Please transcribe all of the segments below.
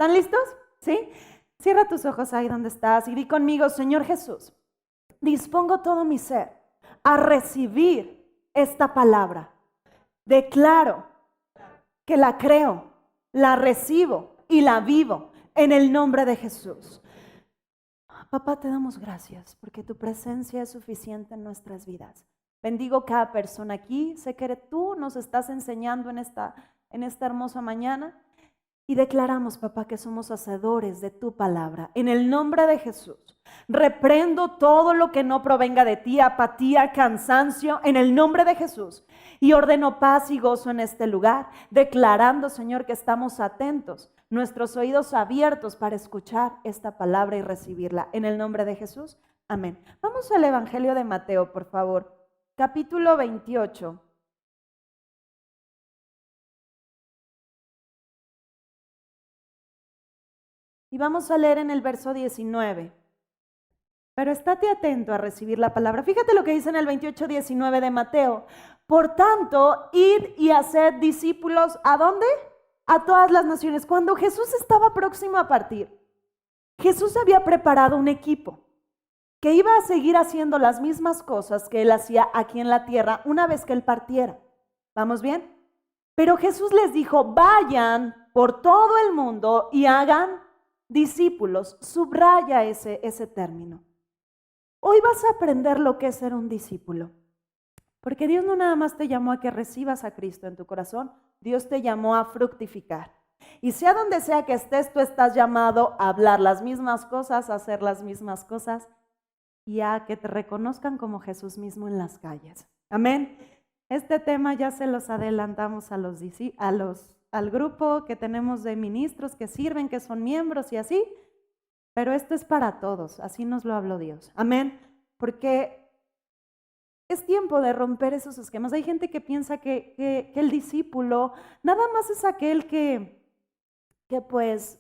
¿Están listos? ¿Sí? Cierra tus ojos ahí donde estás y di conmigo, Señor Jesús, dispongo todo mi ser a recibir esta palabra. Declaro que la creo, la recibo y la vivo en el nombre de Jesús. Papá, te damos gracias porque tu presencia es suficiente en nuestras vidas. Bendigo cada persona aquí. Sé que tú nos estás enseñando en esta hermosa mañana. Y declaramos, papá, que somos hacedores de tu palabra. En el nombre de Jesús, reprendo todo lo que no provenga de ti, apatía, cansancio, en el nombre de Jesús. Y ordeno paz y gozo en este lugar, declarando, Señor, que estamos atentos, nuestros oídos abiertos para escuchar esta palabra y recibirla. En el nombre de Jesús, amén. Vamos al Evangelio de Mateo, por favor. Capítulo 28. Y vamos a leer en el verso 19. Pero estate atento a recibir la palabra. Fíjate lo que dice en el 28:19 de Mateo. Por tanto, id y haced discípulos, ¿a dónde? A todas las naciones. Cuando Jesús estaba próximo a partir, Jesús había preparado un equipo que iba a seguir haciendo las mismas cosas que él hacía aquí en la tierra una vez que él partiera. ¿Vamos bien? Pero Jesús les dijo, vayan por todo el mundo y hagan discípulos. Subraya ese término. Hoy vas a aprender lo que es ser un discípulo. Porque Dios no nada más te llamó a que recibas a Cristo en tu corazón, Dios te llamó a fructificar. Y sea donde sea que estés, tú estás llamado a hablar las mismas cosas, a hacer las mismas cosas y a que te reconozcan como Jesús mismo en las calles. Amén. Este tema ya se los adelantamos al grupo que tenemos de ministros que sirven, que son miembros y así, pero esto es para todos, así nos lo habló Dios. Amén. Porque es tiempo de romper esos esquemas. Hay gente que piensa que el discípulo nada más es aquel que pues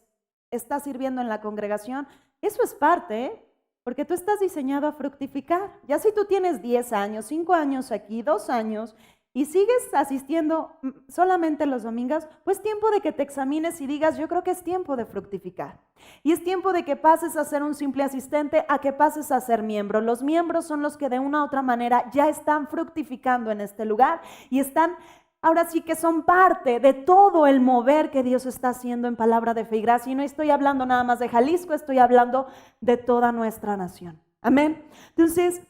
está sirviendo en la congregación. Eso es parte, ¿eh? Porque tú estás diseñado a fructificar. Ya si tú tienes 10 años, 5 años aquí, 2 años y sigues asistiendo solamente los domingos, pues tiempo de que te examines y digas, yo creo que es tiempo de fructificar. Y es tiempo de que pases a ser un simple asistente a que pases a ser miembro. Los miembros son los que de una u otra manera ya están fructificando en este lugar y están, ahora sí que son parte de todo el mover que Dios está haciendo en Palabra de Fe y Gracia. Y no estoy hablando nada más de Jalisco, estoy hablando de toda nuestra nación. Amén. Entonces,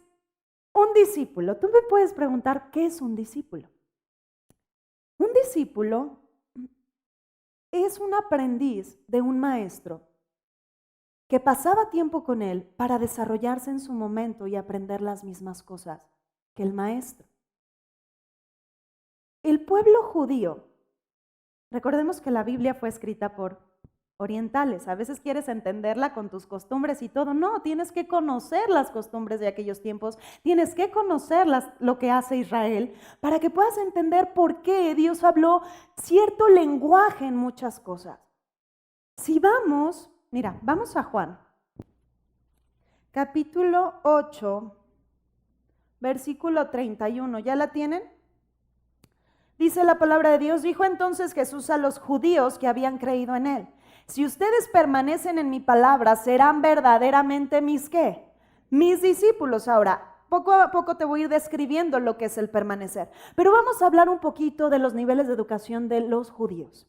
un discípulo, tú me puedes preguntar, ¿qué es un discípulo? Un discípulo es un aprendiz de un maestro que pasaba tiempo con él para desarrollarse en su momento y aprender las mismas cosas que el maestro. El pueblo judío, recordemos que la Biblia fue escrita por orientales. A veces quieres entenderla con tus costumbres y todo. No, tienes que conocer las costumbres de aquellos tiempos. Tienes que conocer lo que hace Israel para que puedas entender por qué Dios habló cierto lenguaje en muchas cosas. Si vamos, mira, vamos a Juan, capítulo 8, versículo 31. ¿Ya la tienen? Dice la palabra de Dios, dijo entonces Jesús a los judíos que habían creído en él. Si ustedes permanecen en mi palabra, serán verdaderamente mis ¿qué? Mis discípulos. Ahora, poco a poco te voy a ir describiendo lo que es el permanecer. Pero vamos a hablar un poquito de los niveles de educación de los judíos.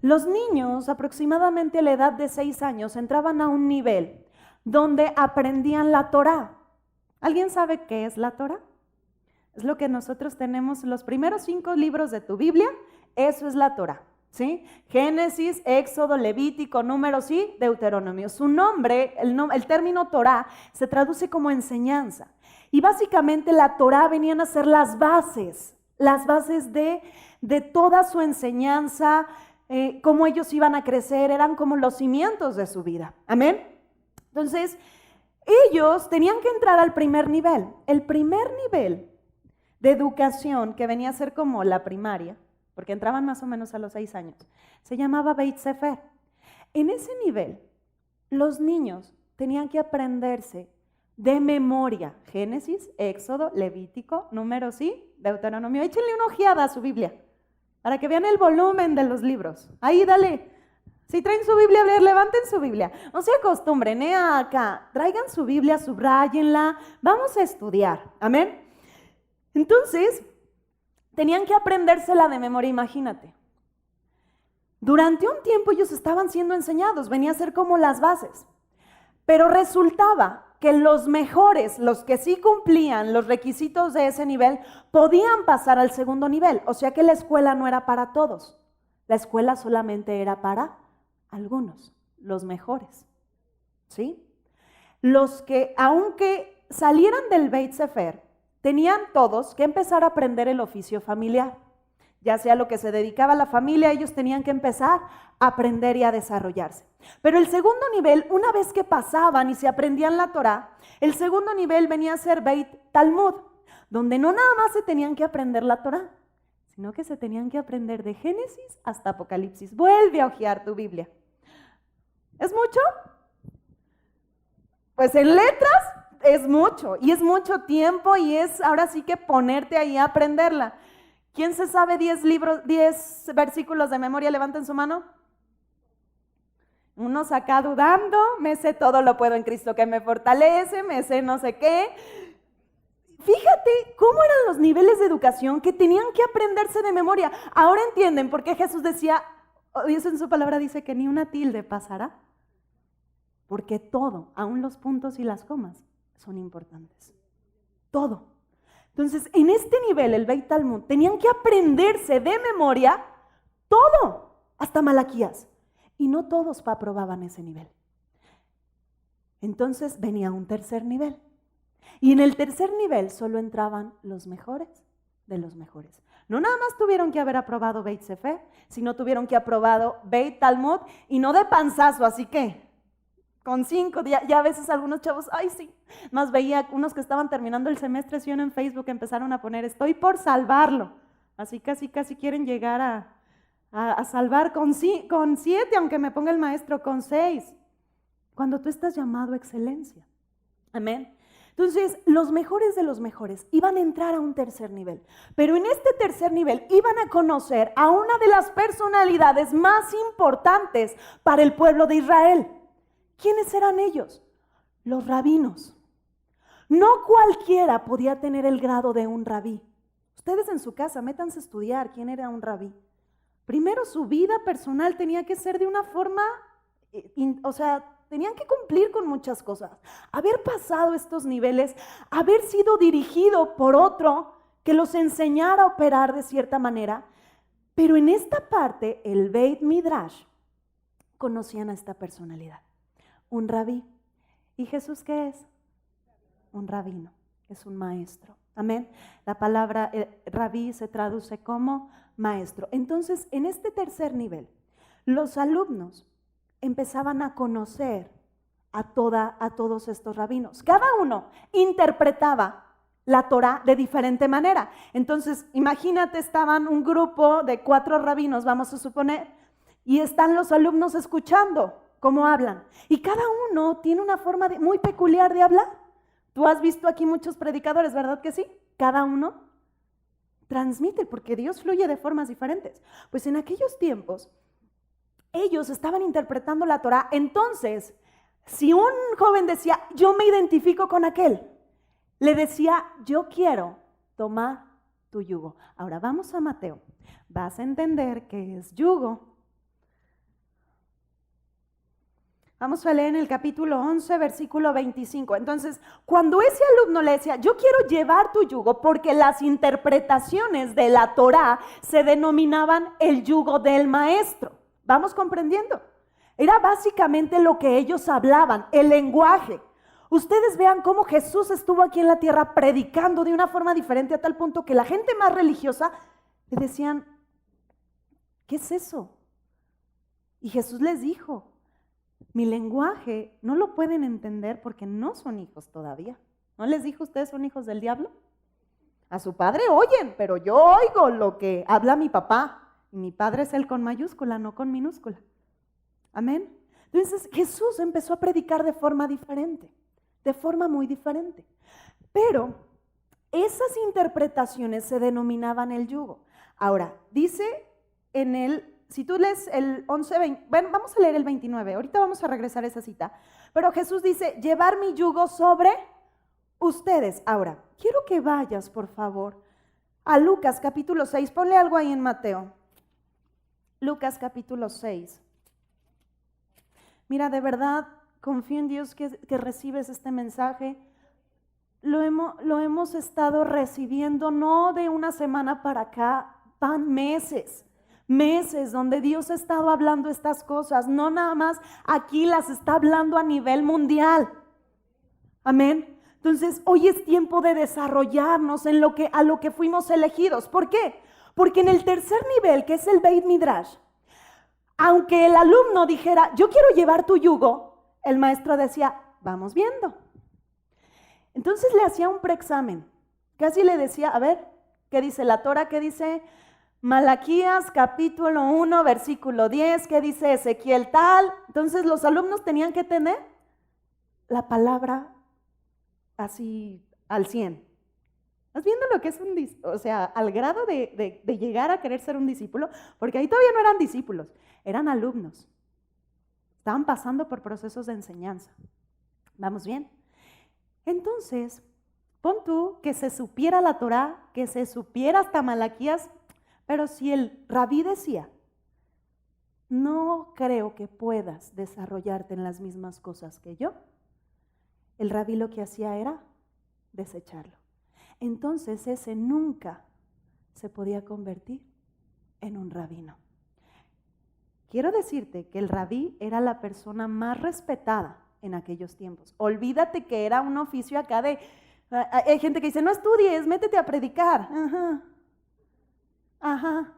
Los niños, aproximadamente a la edad de 6 años, entraban a un nivel donde aprendían la Torá. ¿Alguien sabe qué es la Torá? Es lo que nosotros tenemos, los primeros 5 libros de tu Biblia, eso es la Torá. ¿Sí? Génesis, Éxodo, Levítico, Números y Deuteronomio. Su nombre, el término Torá, se traduce como enseñanza. Y básicamente la Torá venían a ser las bases de toda su enseñanza, cómo ellos iban a crecer, eran como los cimientos de su vida. Amén. Entonces, ellos tenían que entrar al primer nivel. El primer nivel de educación, que venía a ser como la primaria, porque entraban más o menos a los 6 años, se llamaba Beit Sefer. En ese nivel, los niños tenían que aprenderse de memoria Génesis, Éxodo, Levítico, Números y Deuteronomio. Échenle una ojeada a su Biblia para que vean el volumen de los libros. Ahí dale Si traen su Biblia a leer, levanten su Biblia. No se acostumbren, acá. Traigan su Biblia, subrayenla. Vamos a estudiar. Amén. Entonces, tenían que aprendérsela de memoria, imagínate. Durante un tiempo ellos estaban siendo enseñados, venía a ser como las bases. Pero resultaba que los mejores, los que sí cumplían los requisitos de ese nivel, podían pasar al segundo nivel. O sea que la escuela no era para todos. La escuela solamente era para algunos, los mejores. ¿Sí? Los que, aunque salieran del Beit Sefer, tenían todos que empezar a aprender el oficio familiar. Ya sea lo que se dedicaba a la familia, ellos tenían que empezar a aprender y a desarrollarse. Pero el segundo nivel, una vez que pasaban y se aprendían la Torá, el segundo nivel venía a ser Beit Talmud, donde no nada más se tenían que aprender la Torá, sino que se tenían que aprender de Génesis hasta Apocalipsis. Vuelve a hojear tu Biblia. ¿Es mucho? Pues en letras es mucho, y es mucho tiempo, y es ahora sí que ponerte ahí a aprenderla. ¿Quién se sabe 10 versículos de memoria? Levanten su mano. Unos acá dudando, me sé todo lo puedo en Cristo que me fortalece, me sé no sé qué. Fíjate cómo eran los niveles de educación que tenían que aprenderse de memoria. Ahora entienden por qué Jesús decía, Dios en su palabra dice que ni una tilde pasará. Porque todo, aún los puntos y las comas, son importantes. Todo. Entonces, en este nivel, el Beit Talmud, tenían que aprenderse de memoria todo, hasta Malaquías. Y no todos aprobaban ese nivel. Entonces venía un tercer nivel. Y en el tercer nivel solo entraban los mejores de los mejores. No nada más tuvieron que haber aprobado Beit Sefer, sino tuvieron que aprobado Beit Talmud, y no de panzazo, así que con 5, ya a veces algunos chavos, ay sí, más veía unos que estaban terminando el semestre, si uno en Facebook empezaron a poner, estoy por salvarlo, así casi quieren llegar a salvar con 7, aunque me ponga el maestro con 6, cuando tú estás llamado a excelencia, amén. Entonces, los mejores de los mejores iban a entrar a un tercer nivel, pero en este tercer nivel iban a conocer a una de las personalidades más importantes para el pueblo de Israel. ¿Quiénes eran ellos? Los rabinos. No cualquiera podía tener el grado de un rabí. Ustedes en su casa, métanse a estudiar quién era un rabí. Primero, su vida personal tenía que ser de una forma, tenían que cumplir con muchas cosas. Haber pasado estos niveles, haber sido dirigido por otro que los enseñara a operar de cierta manera. Pero en esta parte, el Beit Midrash, conocían a esta personalidad. Un rabí. ¿Y Jesús qué es? Un rabino, es un maestro. Amén. La palabra rabí se traduce como maestro. Entonces, en este tercer nivel, los alumnos empezaban a conocer a todos estos rabinos. Cada uno interpretaba la Torá de diferente manera. Entonces, imagínate, estaban un grupo de 4 rabinos, vamos a suponer, y están los alumnos escuchando cómo hablan. Y cada uno tiene una forma muy peculiar de hablar. Tú has visto aquí muchos predicadores, ¿verdad que sí? Cada uno transmite, porque Dios fluye de formas diferentes. Pues en aquellos tiempos, ellos estaban interpretando la Torá. Entonces, si un joven decía, yo me identifico con aquel, le decía, yo quiero tomar tu yugo. Ahora vamos a Mateo. Vas a entender qué es yugo. Vamos a leer en el capítulo 11, versículo 25. Entonces, cuando ese alumno le decía, yo quiero llevar tu yugo, porque las interpretaciones de la Torá se denominaban el yugo del maestro. ¿Vamos comprendiendo? Era básicamente lo que ellos hablaban, el lenguaje. Ustedes vean cómo Jesús estuvo aquí en la tierra predicando de una forma diferente, a tal punto que la gente más religiosa le decían, ¿qué es eso? Y Jesús les dijo, mi lenguaje no lo pueden entender porque no son hijos todavía. ¿No les dijo ustedes son hijos del diablo? A su padre oyen, pero yo oigo lo que habla mi papá. Y mi padre es el con mayúscula, no con minúscula. Amén. Entonces Jesús empezó a predicar de forma diferente, de forma muy diferente. Pero esas interpretaciones se denominaban el yugo. Ahora, dice en el si tú lees el 11, 20, bueno, vamos a leer el 29, ahorita vamos a regresar a esa cita, pero Jesús dice, llevar mi yugo sobre ustedes. Ahora, quiero que vayas, por favor, a Lucas capítulo 6, ponle algo ahí en Mateo. Lucas capítulo 6. Mira, de verdad, confío en Dios que recibes este mensaje. Lo hemos estado recibiendo no de una semana para acá, van meses donde Dios ha estado hablando estas cosas, no nada más aquí, las está hablando a nivel mundial. Amén. Entonces, hoy es tiempo de desarrollarnos en a lo que fuimos elegidos. ¿Por qué? Porque en el tercer nivel, que es el Beit Midrash, aunque el alumno dijera, yo quiero llevar tu yugo, el maestro decía, vamos viendo. Entonces le hacía un preexamen, casi le decía, a ver, ¿qué dice la Torah? ¿Qué dice Malaquías capítulo 1, versículo 10? ¿Qué dice Ezequiel tal? Entonces los alumnos tenían que tener la palabra así al 100. ¿Estás viendo lo que es o sea, al grado de llegar a querer ser un discípulo? Porque ahí todavía no eran discípulos, eran alumnos. Estaban pasando por procesos de enseñanza. ¿Vamos bien? Entonces, pon tú que se supiera la Torá, que se supiera hasta Malaquías, pero si el rabí decía, no creo que puedas desarrollarte en las mismas cosas que yo, el rabí lo que hacía era desecharlo. Entonces ese nunca se podía convertir en un rabino. Quiero decirte que el rabí era la persona más respetada en aquellos tiempos. Olvídate que era un oficio acá hay gente que dice, no estudies, métete a predicar. Ajá.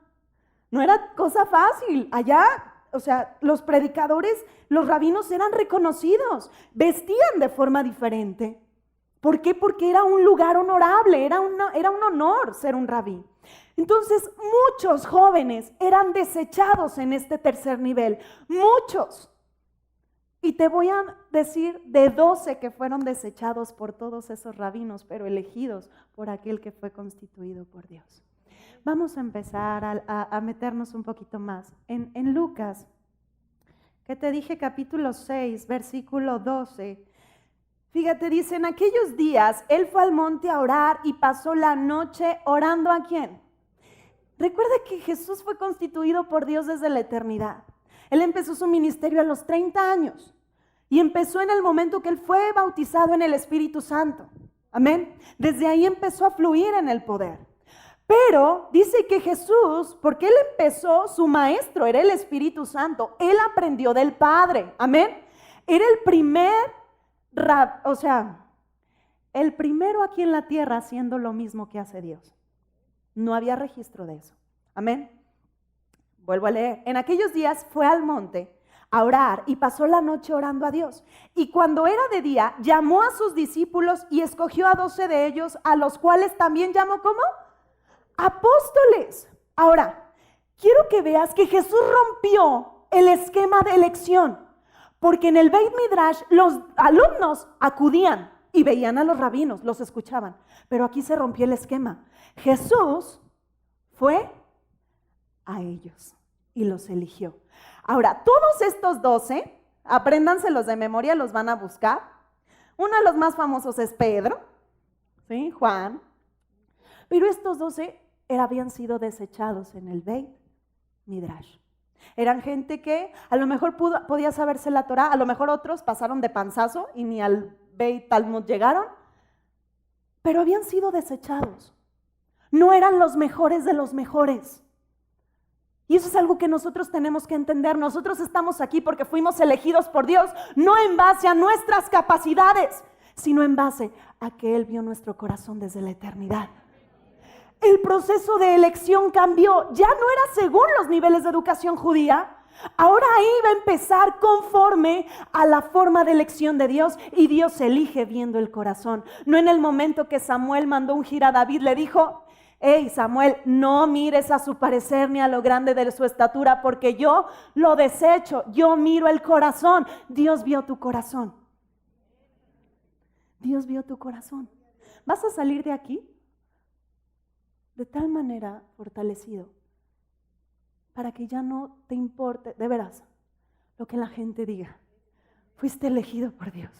No era cosa fácil. Allá, o sea, los predicadores, los rabinos eran reconocidos, vestían de forma diferente. ¿Por qué? Porque era un lugar honorable, era un honor ser un rabí. Entonces, muchos jóvenes eran desechados en este tercer nivel, muchos. Y te voy a decir de 12 que fueron desechados por todos esos rabinos, pero elegidos por aquel que fue constituido por Dios. Vamos a empezar a meternos un poquito más. En Lucas, que te dije capítulo 6, versículo 12, fíjate, dice, en aquellos días él fue al monte a orar y pasó la noche orando ¿a quién? Recuerda que Jesús fue constituido por Dios desde la eternidad. Él empezó su ministerio a los 30 años y empezó en el momento que él fue bautizado en el Espíritu Santo. Amén. Desde ahí empezó a fluir en el poder. Pero dice que Jesús, porque él empezó, su maestro era el Espíritu Santo, él aprendió del Padre. Amén. Era el primer el primero aquí en la tierra haciendo lo mismo que hace Dios. No había registro de eso. Amén. Vuelvo a leer. En aquellos días fue al monte a orar y pasó la noche orando a Dios. Y cuando era de día, llamó a sus discípulos y escogió a 12 de ellos, a los cuales también llamó ¿cómo? Apóstoles. Ahora, quiero que veas que Jesús rompió el esquema de elección. Porque en el Beit Midrash los alumnos acudían y veían a los rabinos, los escuchaban. Pero aquí se rompió el esquema. Jesús fue a ellos y los eligió. Ahora, todos estos 12, apréndanselos de memoria, los van a buscar. Uno de los más famosos es Pedro, ¿sí? Juan. Pero estos 12 habían sido desechados en el Beit Midrash. Eran gente que a lo mejor podía saberse la Torá, a lo mejor otros pasaron de panzazo y ni al Beit Talmud llegaron, pero habían sido desechados. No eran los mejores de los mejores. Y eso es algo que nosotros tenemos que entender. Nosotros estamos aquí porque fuimos elegidos por Dios, no en base a nuestras capacidades, sino en base a que Él vio nuestro corazón desde la eternidad. El proceso de elección cambió, ya no era según los niveles de educación judía, ahora iba a empezar conforme a la forma de elección de Dios, y Dios elige viendo el corazón. No en el momento que Samuel mandó ungir a David, le dijo, hey Samuel, no mires a su parecer ni a lo grande de su estatura, porque yo lo desecho, yo miro el corazón. Dios vio tu corazón. Dios vio tu corazón. Vas a salir de aquí de tal manera fortalecido, para que ya no te importe, de veras, lo que la gente diga. Fuiste elegido por Dios.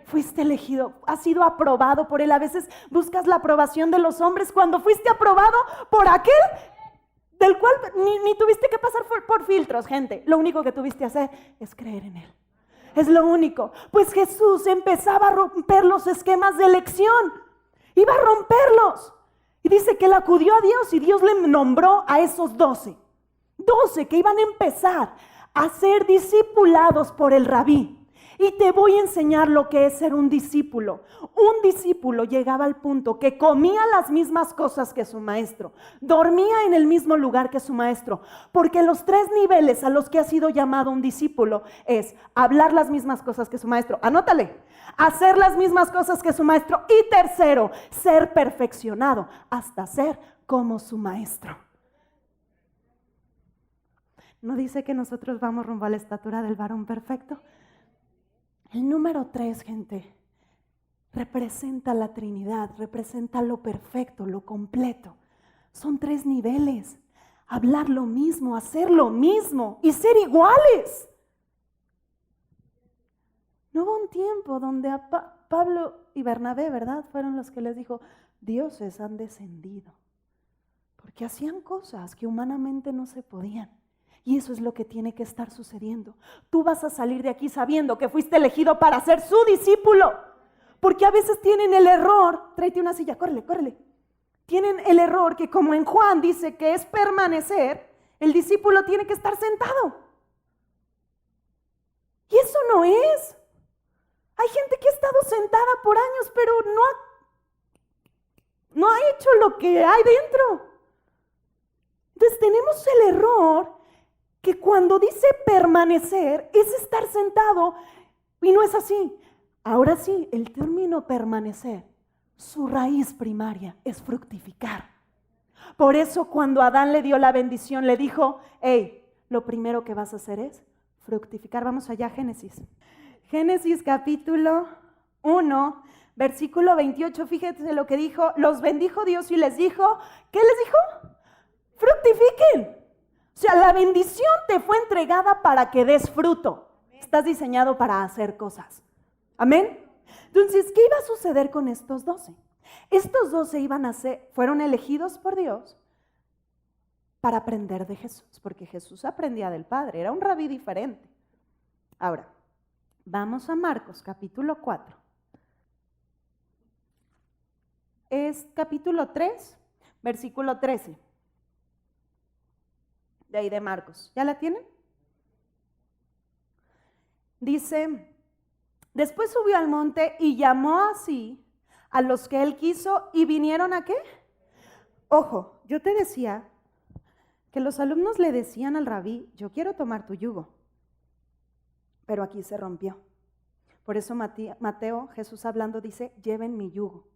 Fuiste elegido, has sido aprobado por Él. A veces buscas la aprobación de los hombres cuando fuiste aprobado por aquel del cual ni tuviste que pasar por filtros, gente. Lo único que tuviste que hacer es creer en Él. Es lo único. Pues Jesús empezaba a romper los esquemas de elección. Iba a romperlos. Y dice que Él acudió a Dios y Dios le nombró a esos 12 que iban a empezar a ser discipulados por el rabí. Y te voy a enseñar lo que es ser un discípulo. Un discípulo llegaba al punto que comía las mismas cosas que su maestro, dormía en el mismo lugar que su maestro, porque los 3 niveles a los que ha sido llamado un discípulo es hablar las mismas cosas que su maestro, anótale, hacer las mismas cosas que su maestro y tercero, ser perfeccionado hasta ser como su maestro. ¿No dice que nosotros vamos rumbo a la estatura del varón perfecto? El número 3, gente, representa la Trinidad, representa lo perfecto, lo completo. Son 3 niveles: hablar lo mismo, hacer lo mismo y ser iguales. No hubo un tiempo donde a Pablo y Bernabé, ¿verdad? Fueron los que les dijo, dioses han descendido, porque hacían cosas que humanamente no se podían. Y eso es lo que tiene que estar sucediendo. Tú vas a salir de aquí sabiendo que fuiste elegido para ser su discípulo. Porque a veces tienen el error, tráete una silla, córrele. Tienen el error que como en Juan dice que es permanecer, el discípulo tiene que estar sentado. Y eso no es. Hay gente que ha estado sentada por años, pero no ha hecho lo que hay dentro. Entonces tenemos el error que cuando dice permanecer es estar sentado y no es así. Ahora sí, el término permanecer, su raíz primaria es fructificar. Por eso cuando Adán le dio la bendición le dijo, hey, lo primero que vas a hacer es fructificar. Vamos allá, Génesis. Génesis capítulo 1, versículo 28, fíjense lo que dijo, los bendijo Dios y les dijo, ¿qué les dijo? Fructifiquen. O sea, la bendición te fue entregada para que des fruto. Estás diseñado para hacer cosas. ¿Amén? Entonces, ¿qué iba a suceder con estos 12? Estos 12 fueron elegidos por Dios para aprender de Jesús, porque Jesús aprendía del Padre, era un rabí diferente. Ahora, vamos a Marcos, capítulo 4. Es capítulo 3, versículo 13. De ahí de Marcos. ¿Ya la tienen? Dice, después subió al monte y llamó así a los que él quiso y vinieron ¿a qué? Ojo, yo te decía que los alumnos le decían al rabí, yo quiero tomar tu yugo, pero aquí se rompió. Por eso Mateo, Jesús hablando, dice, lleven mi yugo,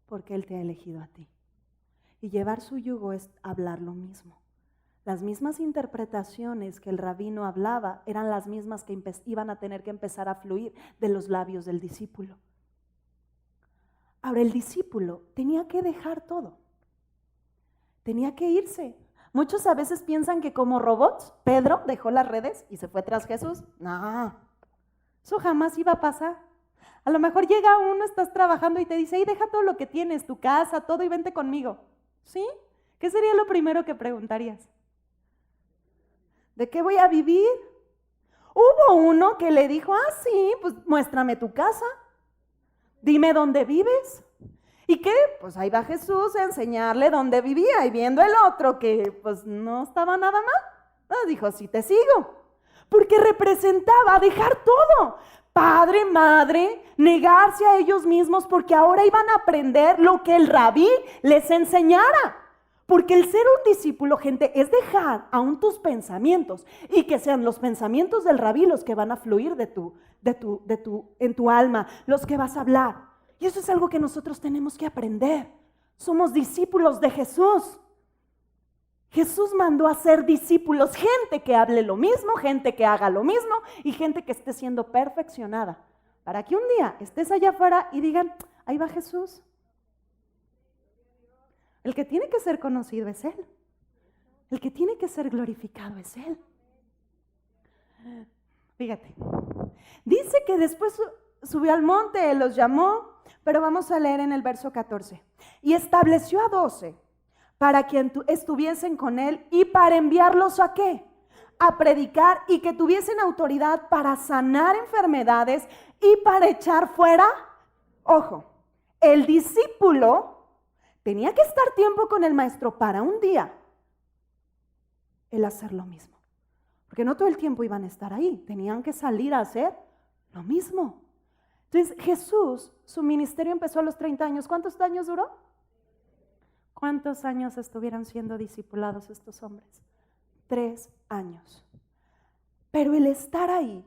porque él te ha elegido a ti. Y llevar su yugo es hablar lo mismo. Las mismas interpretaciones que el rabino hablaba eran las mismas que iban a tener que empezar a fluir de los labios del discípulo. Ahora, el discípulo tenía que dejar todo. Tenía que irse. Muchos a veces piensan que como robots, Pedro dejó las redes y se fue tras Jesús. No, eso jamás iba a pasar. A lo mejor llega uno, estás trabajando y te dice, hey, deja todo lo que tienes, tu casa, todo y vente conmigo. ¿Sí? ¿Qué sería lo primero que preguntarías? ¿De qué voy a vivir? Hubo uno que le dijo, sí, pues muéstrame tu casa, dime dónde vives. ¿Y qué? Pues ahí va Jesús a enseñarle dónde vivía y viendo el otro que pues no estaba nada mal, dijo, sí te sigo, porque representaba dejar todo, padre, madre, negarse a ellos mismos porque ahora iban a aprender lo que el rabí les enseñara. Porque el ser un discípulo, gente, es dejar aún tus pensamientos y que sean los pensamientos del rabí los que van a fluir en tu alma, los que vas a hablar. Y eso es algo que nosotros tenemos que aprender. Somos discípulos de Jesús. Jesús mandó a ser discípulos, gente que hable lo mismo, gente que haga lo mismo y gente que esté siendo perfeccionada. Para que un día estés allá afuera y digan, ahí va Jesús. El que tiene que ser conocido es Él. El que tiene que ser glorificado es Él. Fíjate, dice que después subió al monte, Él los llamó, pero vamos a leer en el verso 14. Y estableció a 12 para que estuviesen con Él y para enviarlos ¿a qué? A predicar y que tuviesen autoridad para sanar enfermedades y para echar fuera. Ojo, el discípulo tenía que estar tiempo con el maestro para un día él hacer lo mismo. Porque no todo el tiempo iban a estar ahí, tenían que salir a hacer lo mismo. Entonces Jesús, su ministerio empezó a los 30 años. ¿Cuántos años duró? ¿Cuántos años estuvieron siendo discipulados estos hombres? 3 años. Pero el estar ahí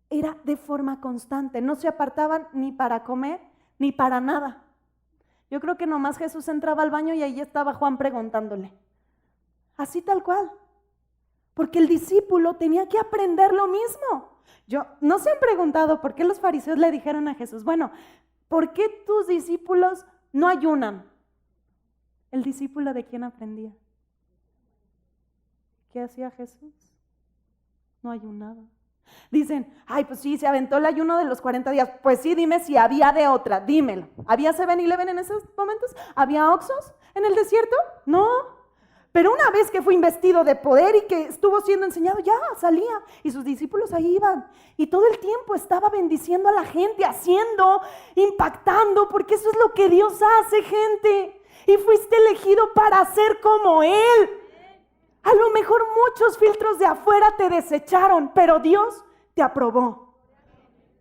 era de forma constante, no se apartaban ni para comer ni para nada. Yo creo que nomás Jesús entraba al baño y ahí estaba Juan preguntándole. Así tal cual. Porque el discípulo tenía que aprender lo mismo. ¿No se han preguntado por qué los fariseos le dijeron a Jesús, bueno, ¿por qué tus discípulos no ayunan? ¿El discípulo de quién aprendía? ¿Qué hacía Jesús? No ayunaba. Dicen, ay, pues sí, se aventó el ayuno de los 40 días. Pues sí, dime si había de otra, dímelo. ¿Había 7-Eleven en esos momentos? ¿Había Oxxos en el desierto? No. Pero una vez que fue investido de poder y que estuvo siendo enseñado, ya salía. Y sus discípulos ahí iban. Y todo el tiempo estaba bendiciendo a la gente, haciendo, impactando, porque eso es lo que Dios hace, gente. Y fuiste elegido para ser como Él. A lo mejor muchos filtros de afuera te desecharon, pero Dios te aprobó.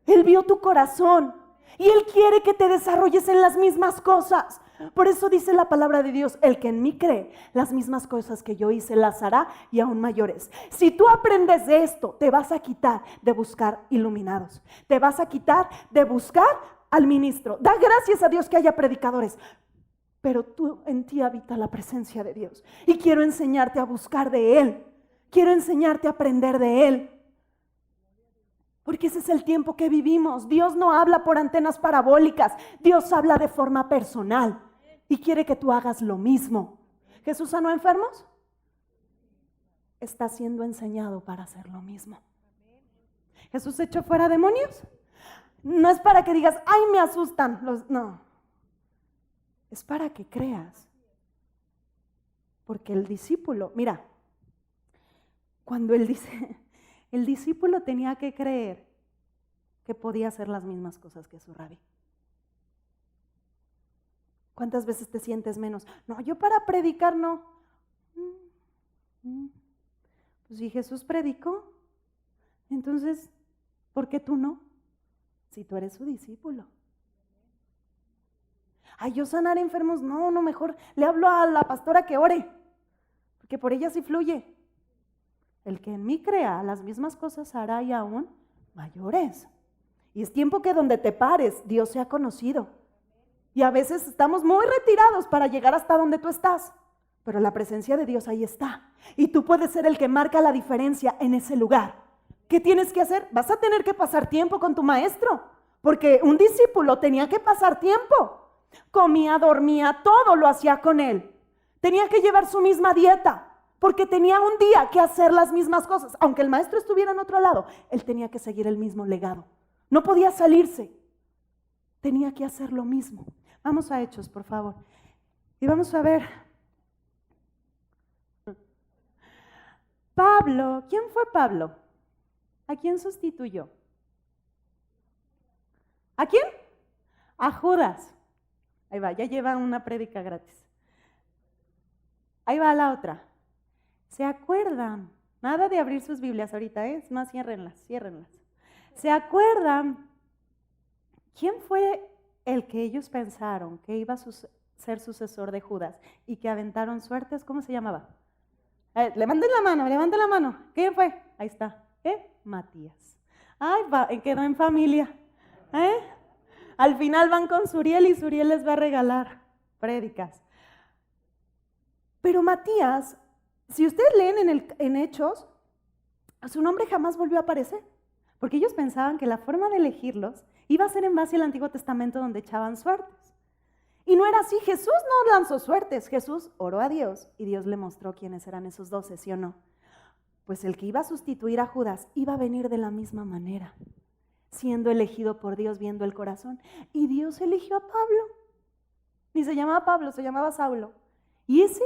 Él vio tu corazón y Él quiere que te desarrolles en las mismas cosas. Por eso dice la palabra de Dios, el que en mí cree, las mismas cosas que yo hice las hará y aún mayores. Si tú aprendes de esto, te vas a quitar de buscar iluminados. Te vas a quitar de buscar al ministro. Da gracias a Dios que haya predicadores. Pero en ti habita la presencia de Dios. Y quiero enseñarte a buscar de Él. Quiero enseñarte a aprender de Él. Porque ese es el tiempo que vivimos. Dios no habla por antenas parabólicas. Dios habla de forma personal. Y quiere que tú hagas lo mismo. ¿Jesús sanó enfermos? Está siendo enseñado para hacer lo mismo. ¿Jesús echó fuera demonios? No es para que digas, ay, me asustan. No. Es para que creas. Porque el discípulo, mira, cuando él dice, el discípulo tenía que creer que podía hacer las mismas cosas que su rabí. ¿Cuántas veces te sientes menos? No, yo para predicar no. Pues si Jesús predicó, entonces, ¿por qué tú no? Si tú eres su discípulo. Ay, yo sanar enfermos, no, mejor le hablo a la pastora que ore, porque por ella sí fluye. El que en mí crea, las mismas cosas hará y aún mayores. Y es tiempo que donde te pares, Dios sea conocido. Y a veces estamos muy retirados para llegar hasta donde tú estás, pero la presencia de Dios ahí está. Y tú puedes ser el que marca la diferencia en ese lugar. ¿Qué tienes que hacer? Vas a tener que pasar tiempo con tu maestro, porque un discípulo tenía que pasar tiempo. Comía, dormía, todo lo hacía con él. Tenía que llevar su misma dieta, porque tenía un día que hacer las mismas cosas. Aunque el maestro estuviera en otro lado, él tenía que seguir el mismo legado. No podía salirse. Tenía que hacer lo mismo. Vamos a Hechos, por favor. Y vamos a ver. Pablo, ¿quién fue Pablo? ¿A quién sustituyó? ¿A quién? A Judas. Ahí va, ya lleva una prédica gratis. Ahí va la otra. ¿Se acuerdan? Nada de abrir sus Biblias ahorita, ¿eh? Es más, ciérrenlas. ¿Se acuerdan? ¿Quién fue el que ellos pensaron que iba a ser sucesor de Judas y que aventaron suertes? ¿Cómo se llamaba? Levanten la mano. ¿Quién fue? Ahí está. Matías. Ay, quedó en familia. Al final van con Suriel y Suriel les va a regalar prédicas. Pero Matías, si ustedes leen en Hechos, su nombre jamás volvió a aparecer. Porque ellos pensaban que la forma de elegirlos iba a ser en base al Antiguo Testamento donde echaban suertes. Y no no era así. Jesús no lanzó suertes. Jesús oró a Dios y Dios le mostró quiénes eran esos 12, ¿sí o no? Pues el que iba a sustituir a Judas iba a venir de la misma manera, siendo elegido por Dios, viendo el corazón. Y Dios eligió a Pablo. Ni se llamaba Pablo, se llamaba Saulo. Y ese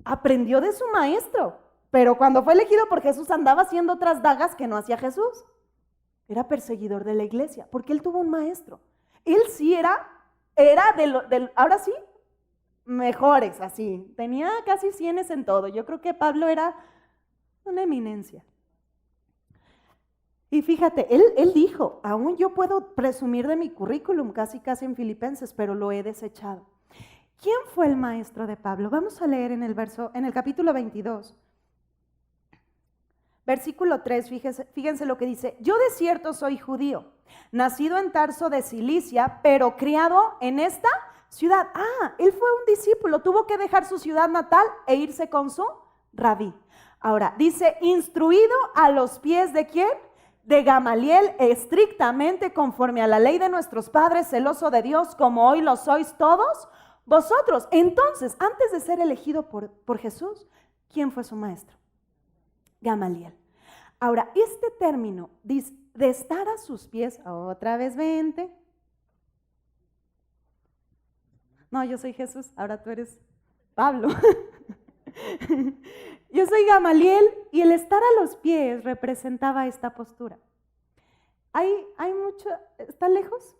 aprendió de su maestro. Pero cuando fue elegido por Jesús andaba haciendo otras dagas que no hacía Jesús. Era perseguidor de la iglesia, porque él tuvo un maestro. Él sí era ahora sí, mejores, así. Tenía casi 100 en todo. Yo creo que Pablo era una eminencia. Y fíjate, él dijo, aún yo puedo presumir de mi currículum, casi en Filipenses, pero lo he desechado. ¿Quién fue el maestro de Pablo? Vamos a leer en el capítulo 22. Versículo 3, fíjense lo que dice. Yo de cierto soy judío, nacido en Tarso de Cilicia, pero criado en esta ciudad. Él fue un discípulo, tuvo que dejar su ciudad natal e irse con su rabí. Ahora, dice, instruido a los pies ¿de quién? De Gamaliel, estrictamente conforme a la ley de nuestros padres, celoso de Dios, como hoy lo sois todos vosotros. Entonces, antes de ser elegido por Jesús, ¿quién fue su maestro? Gamaliel. Ahora, este término de estar a sus pies, otra vez vente. No, yo soy Jesús, ahora tú eres Pablo. Yo soy Gamaliel y el estar a los pies representaba esta postura. Hay mucho, ¿está lejos?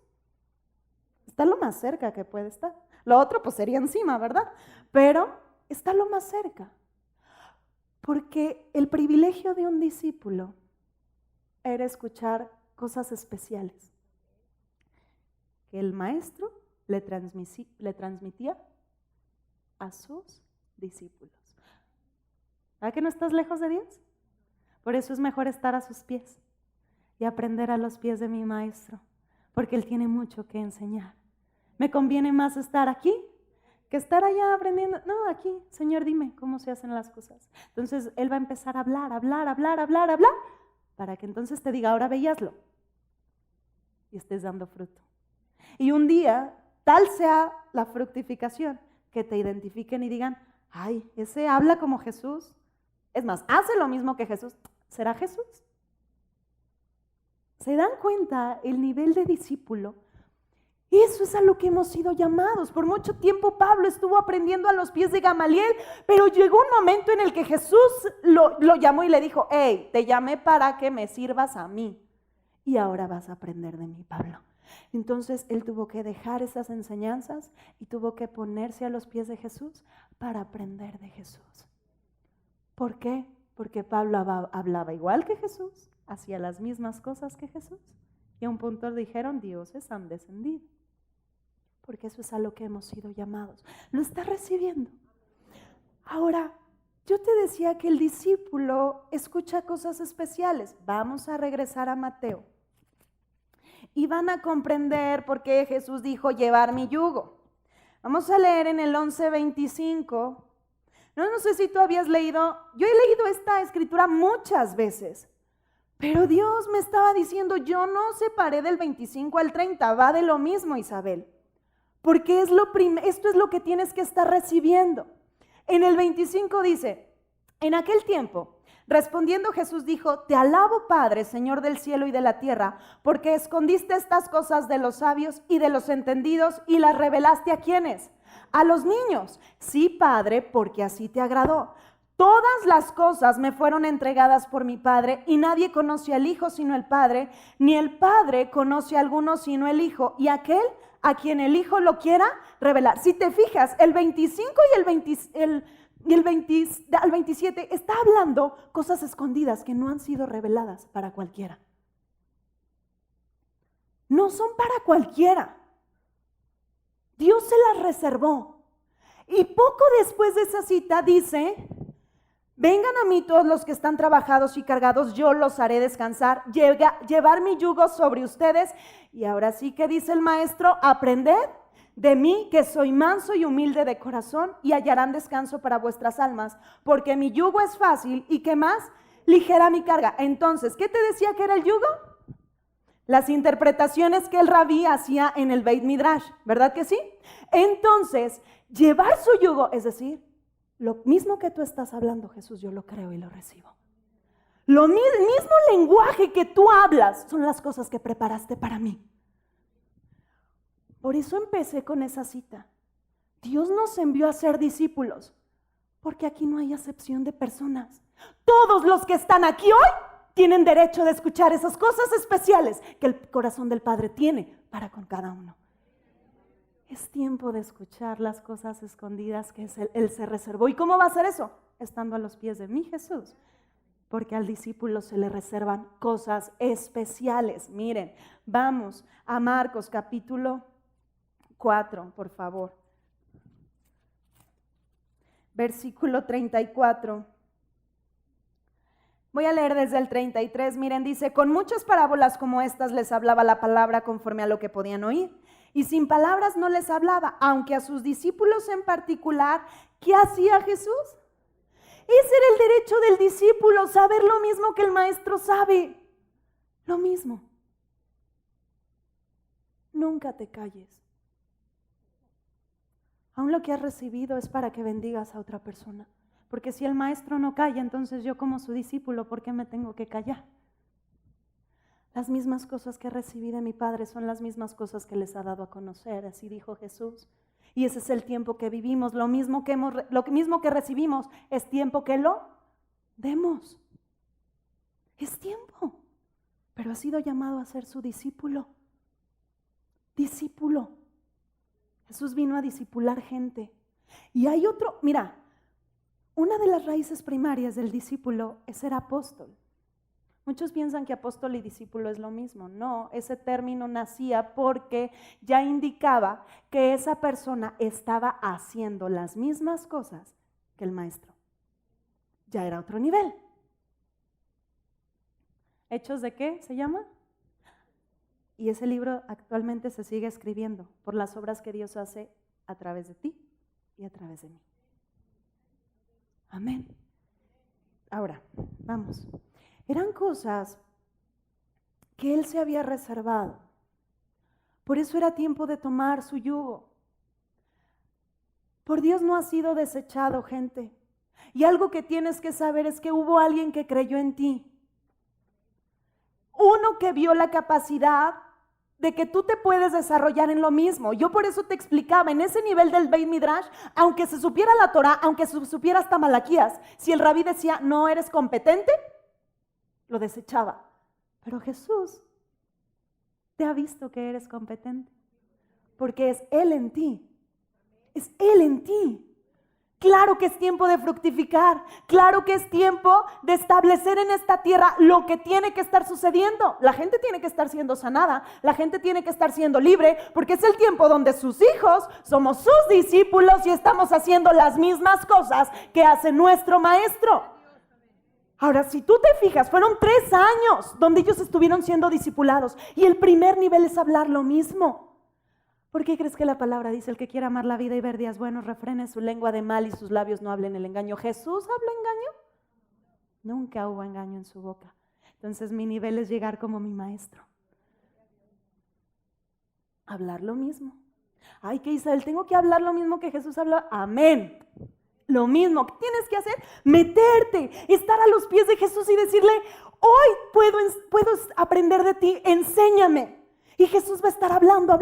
Está lo más cerca que puede estar. Lo otro pues sería encima, ¿verdad? Pero está lo más cerca. Porque el privilegio de un discípulo era escuchar cosas especiales que el maestro le transmitía a sus discípulos. ¿Verdad que no estás lejos de Dios? Por eso es mejor estar a sus pies y aprender a los pies de mi maestro, porque Él tiene mucho que enseñar. Me conviene más estar aquí que estar allá aprendiendo. No, aquí, Señor, dime cómo se hacen las cosas. Entonces Él va a empezar a hablar, para que entonces te diga, ahora ve y hazlo. Y estés dando fruto. Y un día, tal sea la fructificación, que te identifiquen y digan, ay, ese habla como Jesús. Es más, hace lo mismo que Jesús. ¿Será Jesús? ¿Se dan cuenta el nivel de discípulo? Eso es a lo que hemos sido llamados. Por mucho tiempo Pablo estuvo aprendiendo a los pies de Gamaliel, pero llegó un momento en el que Jesús lo llamó y le dijo, hey, te llamé para que me sirvas a mí. Y ahora vas a aprender de mí, Pablo. Entonces él tuvo que dejar esas enseñanzas y tuvo que ponerse a los pies de Jesús para aprender de Jesús. ¿Por qué? Porque Pablo hablaba igual que Jesús, hacía las mismas cosas que Jesús. Y a un punto dijeron, dioses han descendido. Porque eso es a lo que hemos sido llamados. Lo está recibiendo. Ahora, yo te decía que el discípulo escucha cosas especiales. Vamos a regresar a Mateo. Y van a comprender por qué Jesús dijo llevar mi yugo. Vamos a leer en el 11:25. No sé si tú habías leído, yo he leído esta escritura muchas veces. Pero Dios me estaba diciendo, yo no separé del 25 al 30, va de lo mismo, Isabel. Porque esto es lo que tienes que estar recibiendo. En el 25 dice, en aquel tiempo, respondiendo Jesús dijo, te alabo Padre, Señor del cielo y de la tierra, porque escondiste estas cosas de los sabios y de los entendidos y las revelaste ¿a quiénes? A los niños. Sí, Padre, porque así te agradó. Todas las cosas me fueron entregadas por mi Padre y nadie conoce al Hijo sino el Padre, ni el Padre conoce a alguno sino el Hijo y aquel a quien el Hijo lo quiera revelar. Si te fijas, el 25 y el 27 está hablando cosas escondidas que no han sido reveladas para cualquiera. No son para cualquiera. Dios se las reservó. Y poco después de esa cita dice, vengan a mí todos los que están trabajados y cargados, yo los haré descansar, llevar mi yugo sobre ustedes. Y ahora sí que dice el maestro, aprended de mí que soy manso y humilde de corazón y hallarán descanso para vuestras almas, porque mi yugo es fácil y que más ligera mi carga. Entonces, ¿qué te decía que era el yugo? las interpretaciones que el rabí hacía en el Beit Midrash, ¿verdad que sí? Entonces, llevar su yugo, es decir, lo mismo que tú estás hablando, Jesús, yo lo creo y lo recibo. Lo mismo lenguaje que tú hablas son las cosas que preparaste para mí. Por eso empecé con esa cita. Dios nos envió a ser discípulos, porque aquí no hay acepción de personas. Todos los que están aquí hoy tienen derecho de escuchar esas cosas especiales que el corazón del Padre tiene para con cada uno. Es tiempo de escuchar las cosas escondidas que Él se reservó. ¿Y cómo va a ser eso? Estando a los pies de mi Jesús. Porque al discípulo se le reservan cosas especiales. Miren, vamos a Marcos capítulo 4, por favor. Versículo 34. Voy a leer desde el 33. Miren, dice: con muchas parábolas como estas les hablaba la palabra conforme a lo que podían oír. Y sin palabras no les hablaba, aunque a sus discípulos en particular, ¿qué hacía Jesús? Ese era el derecho del discípulo, saber lo mismo que el maestro sabe. Lo mismo. Nunca te calles. Aún lo que has recibido es para que bendigas a otra persona. Porque si el maestro no calla, entonces yo como su discípulo, ¿por qué me tengo que callar? Las mismas cosas que recibí de mi Padre son las mismas cosas que les ha dado a conocer, así dijo Jesús. Y ese es el tiempo que vivimos, lo mismo que recibimos, es tiempo que lo demos. Es tiempo, pero ha sido llamado a ser su discípulo. Discípulo. Jesús vino a discipular gente. Y hay otro, mira, una de las raíces primarias del discípulo es ser apóstol. Muchos piensan que apóstol y discípulo es lo mismo. No, ese término nacía porque ya indicaba que esa persona estaba haciendo las mismas cosas que el maestro. Ya era otro nivel. ¿Hechos de qué se llama? Y ese libro actualmente se sigue escribiendo por las obras que Dios hace a través de ti y a través de mí. Amén. Ahora, vamos. Eran cosas que Él se había reservado. Por eso era tiempo de tomar su yugo. Por Dios no ha sido desechado, gente. Y algo que tienes que saber es que hubo alguien que creyó en ti. Uno que vio la capacidad de que tú te puedes desarrollar en lo mismo. Yo por eso te explicaba, en ese nivel del Beit Midrash, aunque se supiera la Torah, aunque se supiera hasta Malaquías, si el rabí decía, no eres competente, lo desechaba. Pero Jesús te ha visto que eres competente, porque es Él en ti. Es Él en ti. Claro que es tiempo de fructificar, claro que es tiempo de establecer en esta tierra lo que tiene que estar sucediendo. La gente tiene que estar siendo sanada, la gente tiene que estar siendo libre, porque es el tiempo donde sus hijos somos sus discípulos y estamos haciendo las mismas cosas que hace nuestro maestro. Ahora, si tú te fijas, fueron 3 años donde ellos estuvieron siendo discipulados y el primer nivel es hablar lo mismo. ¿Por qué crees que la palabra dice: el que quiera amar la vida y ver días buenos, refrene su lengua de mal y sus labios no hablen el engaño? ¿Jesús habló engaño? Nunca hubo engaño en su boca. Entonces mi nivel es llegar como mi maestro. Hablar lo mismo. Ay, ¿qué Isabel? ¿Tengo que hablar lo mismo que Jesús habló? Amén. Lo mismo. ¿Qué tienes que hacer? Meterte, estar a los pies de Jesús y decirle: hoy puedo aprender de ti, enséñame. Y Jesús va a estar hablando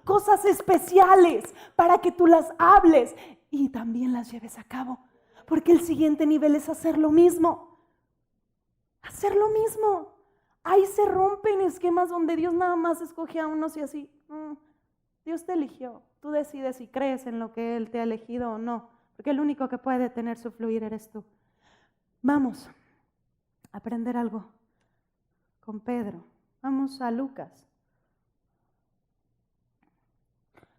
cosas especiales para que tú las hables y también las lleves a cabo. Porque el siguiente nivel es hacer lo mismo. Hacer lo mismo. Ahí se rompen esquemas donde Dios nada más escoge a unos y así. Dios te eligió. Tú decides si crees en lo que Él te ha elegido o no. Porque el único que puede detener su fluir eres tú. Vamos a aprender algo con Pedro. Vamos a Lucas.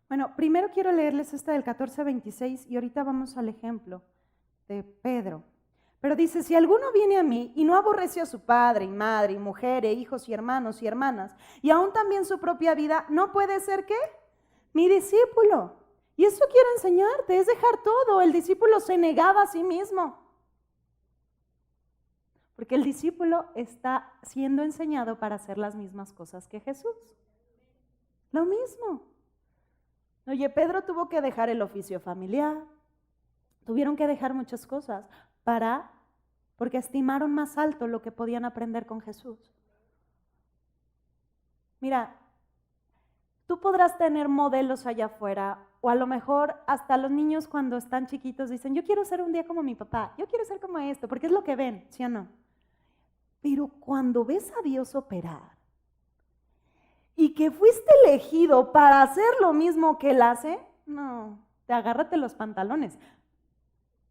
Bueno, primero quiero leerles esta del 14:26 y ahorita vamos al ejemplo de Pedro. Pero dice: si alguno viene a mí y no aborrece a su padre y madre y mujer e hijos y hermanos y hermanas y aún también su propia vida, ¿no puede ser qué? Mi discípulo. Y eso quiero enseñarte, es dejar todo. El discípulo se negaba a sí mismo. Porque el discípulo está siendo enseñado para hacer las mismas cosas que Jesús. Lo mismo. Oye, Pedro tuvo que dejar el oficio familiar, tuvieron que dejar muchas cosas porque estimaron más alto lo que podían aprender con Jesús. Mira, tú podrás tener modelos allá afuera, o a lo mejor hasta los niños cuando están chiquitos dicen, yo quiero ser un día como mi papá, yo quiero ser como esto, porque es lo que ven, ¿sí o no? Pero cuando ves a Dios operar y que fuiste elegido para hacer lo mismo que Él hace, no, te agárrate los pantalones,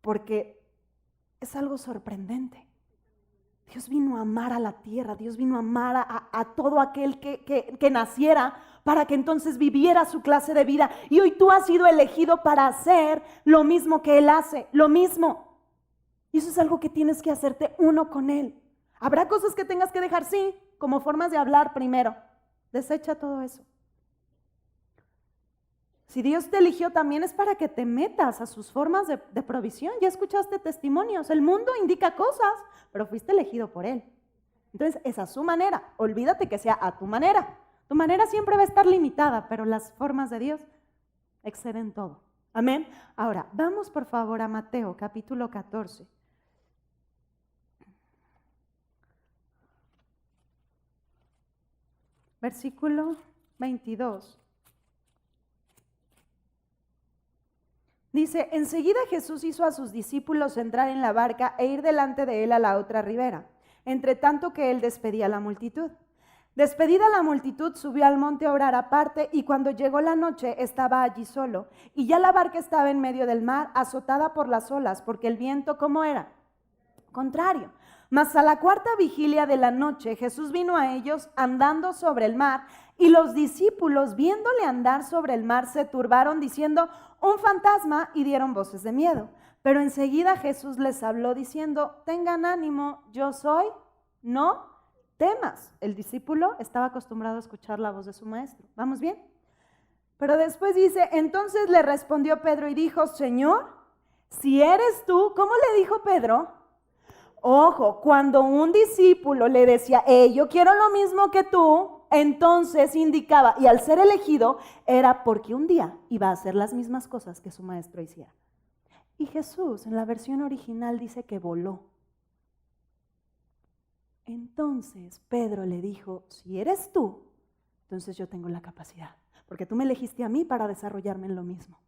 porque es algo sorprendente. Dios vino a amar a la tierra, Dios vino a amar a todo aquel que naciera para que entonces viviera su clase de vida. Y hoy tú has sido elegido para hacer lo mismo que Él hace, lo mismo. Y eso es algo que tienes que hacerte uno con Él. Habrá cosas que tengas que dejar, sí, como formas de hablar primero. Desecha todo eso. Si Dios te eligió también es para que te metas a sus formas de provisión. Ya escuchaste testimonios. El mundo indica cosas, pero fuiste elegido por Él. Entonces, es a su manera. Olvídate que sea a tu manera. Tu manera siempre va a estar limitada, pero las formas de Dios exceden todo. Amén. Ahora, vamos por favor a Mateo, capítulo 14. Versículo 22. Dice, enseguida Jesús hizo a sus discípulos entrar en la barca e ir delante de él a la otra ribera, entre tanto que él despedía a la multitud. Despedida la multitud, subió al monte a orar aparte, y cuando llegó la noche estaba allí solo, y ya la barca estaba en medio del mar, azotada por las olas, porque el viento, ¿cómo era? Contrario. Mas a la cuarta vigilia de la noche, Jesús vino a ellos andando sobre el mar, y los discípulos, viéndole andar sobre el mar, se turbaron diciendo, un fantasma, y dieron voces de miedo. Pero enseguida Jesús les habló diciendo, tengan ánimo, yo soy, no temas. El discípulo estaba acostumbrado a escuchar la voz de su maestro. ¿Vamos bien? Pero después dice, entonces le respondió Pedro y dijo, Señor, si eres tú, ¿cómo le dijo Pedro? Ojo, cuando un discípulo le decía, yo quiero lo mismo que tú, entonces indicaba, y al ser elegido, era porque un día iba a hacer las mismas cosas que su maestro hiciera. Y Jesús, en la versión original, dice que voló. Entonces Pedro le dijo, si eres tú, entonces yo tengo la capacidad, porque tú me elegiste a mí para desarrollarme en lo mismo.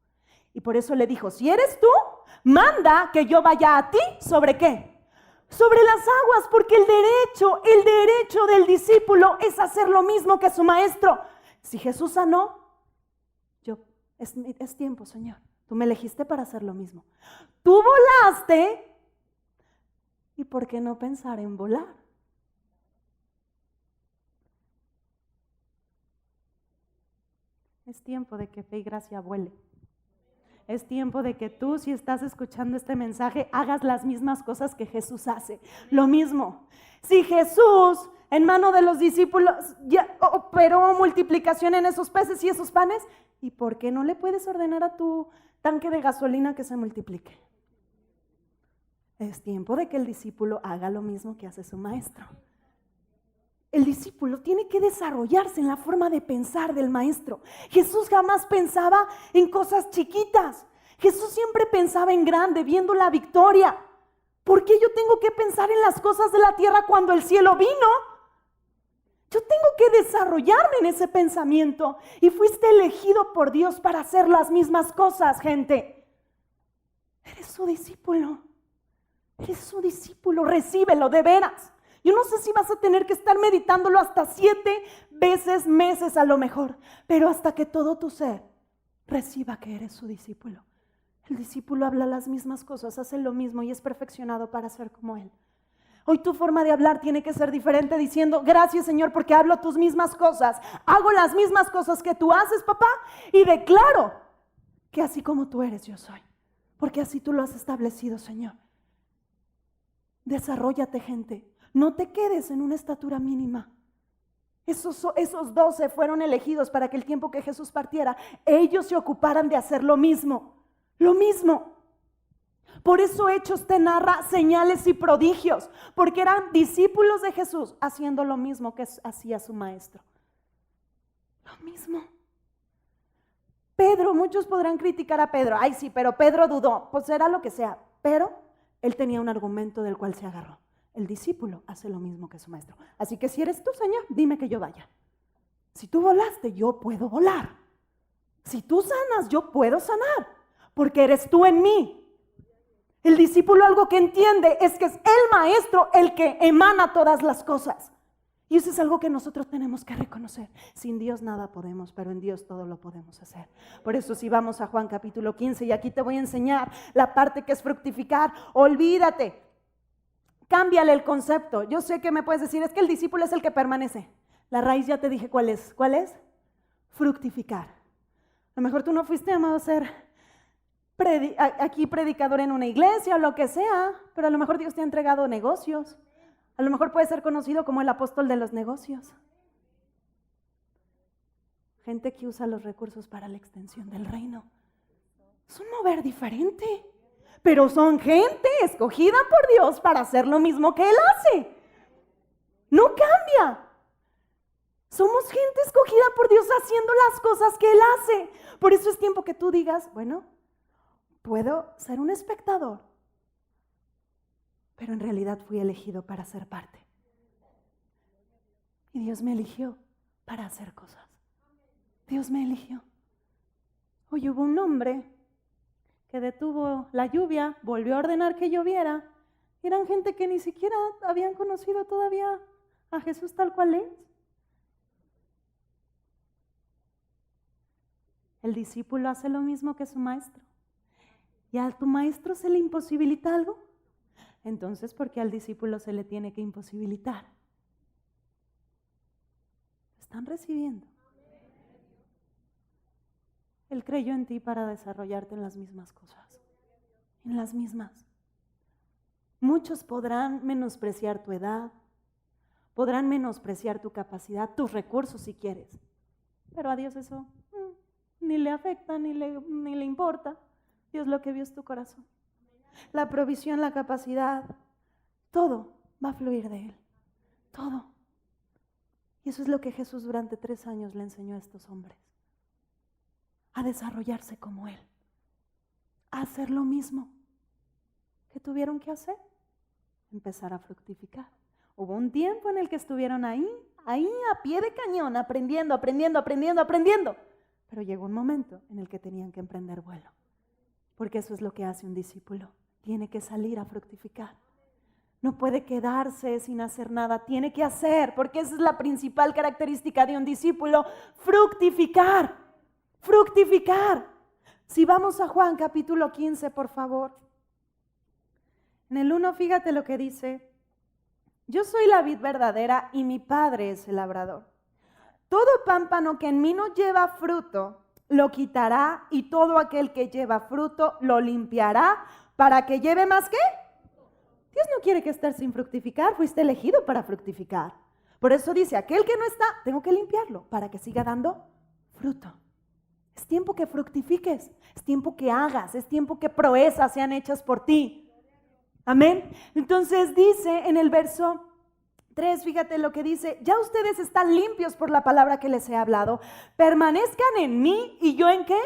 Y por eso le dijo, si eres tú, manda que yo vaya a ti, ¿sobre qué? Sobre las aguas, porque el derecho del discípulo es hacer lo mismo que su maestro. Si Jesús sanó, es tiempo, Señor. Tú me elegiste para hacer lo mismo. Tú volaste, ¿y por qué no pensar en volar? Es tiempo de que fe y gracia vuele. Es tiempo de que tú, si estás escuchando este mensaje, hagas las mismas cosas que Jesús hace. Lo mismo. Si Jesús, en mano de los discípulos, ya operó multiplicación en esos peces y esos panes, ¿y por qué no le puedes ordenar a tu tanque de gasolina que se multiplique? Es tiempo de que el discípulo haga lo mismo que hace su maestro. El discípulo tiene que desarrollarse en la forma de pensar del maestro. Jesús jamás pensaba en cosas chiquitas. Jesús siempre pensaba en grande, viendo la victoria. ¿Por qué yo tengo que pensar en las cosas de la tierra cuando el cielo vino? Yo tengo que desarrollarme en ese pensamiento. Y fuiste elegido por Dios para hacer las mismas cosas, gente. Eres su discípulo. Eres su discípulo. Recíbelo de veras. Yo no sé si vas a tener que estar meditándolo hasta 7 veces, meses a lo mejor, pero hasta que todo tu ser reciba que eres su discípulo. El discípulo habla las mismas cosas, hace lo mismo y es perfeccionado para ser como él. Hoy tu forma de hablar tiene que ser diferente, diciendo, gracias Señor porque hablo tus mismas cosas, hago las mismas cosas que tú haces, papá, y declaro que así como tú eres, yo soy, porque así tú lo has establecido, Señor. Desarróllate, gente. No te quedes en una estatura mínima. Esos 12 fueron elegidos para que el tiempo que Jesús partiera, ellos se ocuparan de hacer lo mismo. Lo mismo. Por eso Hechos te narra señales y prodigios, porque eran discípulos de Jesús haciendo lo mismo que hacía su maestro. Lo mismo. Pedro, muchos podrán criticar a Pedro. Ay, sí, pero Pedro dudó. Pues era lo que sea. Pero él tenía un argumento del cual se agarró. El discípulo hace lo mismo que su maestro. Así que si eres tú, Señor, dime que yo vaya. Si tú volaste, yo puedo volar. Si tú sanas, yo puedo sanar. Porque eres tú en mí. El discípulo algo que entiende es que es el maestro el que emana todas las cosas. Y eso es algo que nosotros tenemos que reconocer. Sin Dios nada podemos, pero en Dios todo lo podemos hacer. Por eso si vamos a Juan capítulo 15, y aquí te voy a enseñar la parte que es fructificar. Olvídate, cámbiale el concepto. Yo sé que me puedes decir, es que el discípulo es el que permanece. La raíz ya te dije cuál es. ¿Cuál es? Fructificar. A lo mejor tú no fuiste llamado a ser aquí predicador en una iglesia o lo que sea, pero a lo mejor Dios te ha entregado negocios. A lo mejor puede ser conocido como el apóstol de los negocios. Gente que usa los recursos para la extensión del reino. Es un mover diferente, pero son gente escogida por Dios para hacer lo mismo que Él hace. No cambia. Somos gente escogida por Dios haciendo las cosas que Él hace. Por eso es tiempo que tú digas, bueno, puedo ser un espectador, pero en realidad fui elegido para ser parte. Y Dios me eligió para hacer cosas. Dios me eligió. Hoy hubo un hombre que detuvo la lluvia, volvió a ordenar que lloviera. Y eran gente que ni siquiera habían conocido todavía a Jesús tal cual es. El discípulo hace lo mismo que su maestro. ¿Y a tu maestro se le imposibilita algo? Entonces, ¿por qué al discípulo se le tiene que imposibilitar? Están recibiendo. Él creyó en ti para desarrollarte en las mismas cosas. En las mismas. Muchos podrán menospreciar tu edad, podrán menospreciar tu capacidad, tus recursos si quieres. Pero a Dios eso ni le afecta, ni le importa. Dios lo que vio es tu corazón. La provisión, la capacidad, todo va a fluir de Él. Todo. Y eso es lo que Jesús durante 3 años le enseñó a estos hombres. A desarrollarse como Él. A hacer lo mismo que tuvieron que hacer. Empezar a fructificar. Hubo un tiempo en el que estuvieron ahí a pie de cañón, aprendiendo. Pero llegó un momento en el que tenían que emprender vuelo. Porque eso es lo que hace un discípulo. Tiene que salir a fructificar. No puede quedarse sin hacer nada. Tiene que hacer, porque esa es la principal característica de un discípulo. Fructificar. Fructificar. Si vamos a Juan capítulo 15, por favor. En el 1, fíjate lo que dice. Yo soy la vid verdadera y mi Padre es el labrador. Todo pámpano que en mí no lleva fruto, lo quitará, y todo aquel que lleva fruto lo limpiará para que lleve más. ¿Qué? Dios no quiere que estés sin fructificar, fuiste elegido para fructificar. Por eso dice, aquel que no está, tengo que limpiarlo para que siga dando fruto. Es tiempo que fructifiques, es tiempo que hagas, es tiempo que proezas sean hechas por ti. Amén. Entonces dice en el verso 3, fíjate lo que dice, ya ustedes están limpios por la palabra que les he hablado, permanezcan en mí y yo ¿en qué?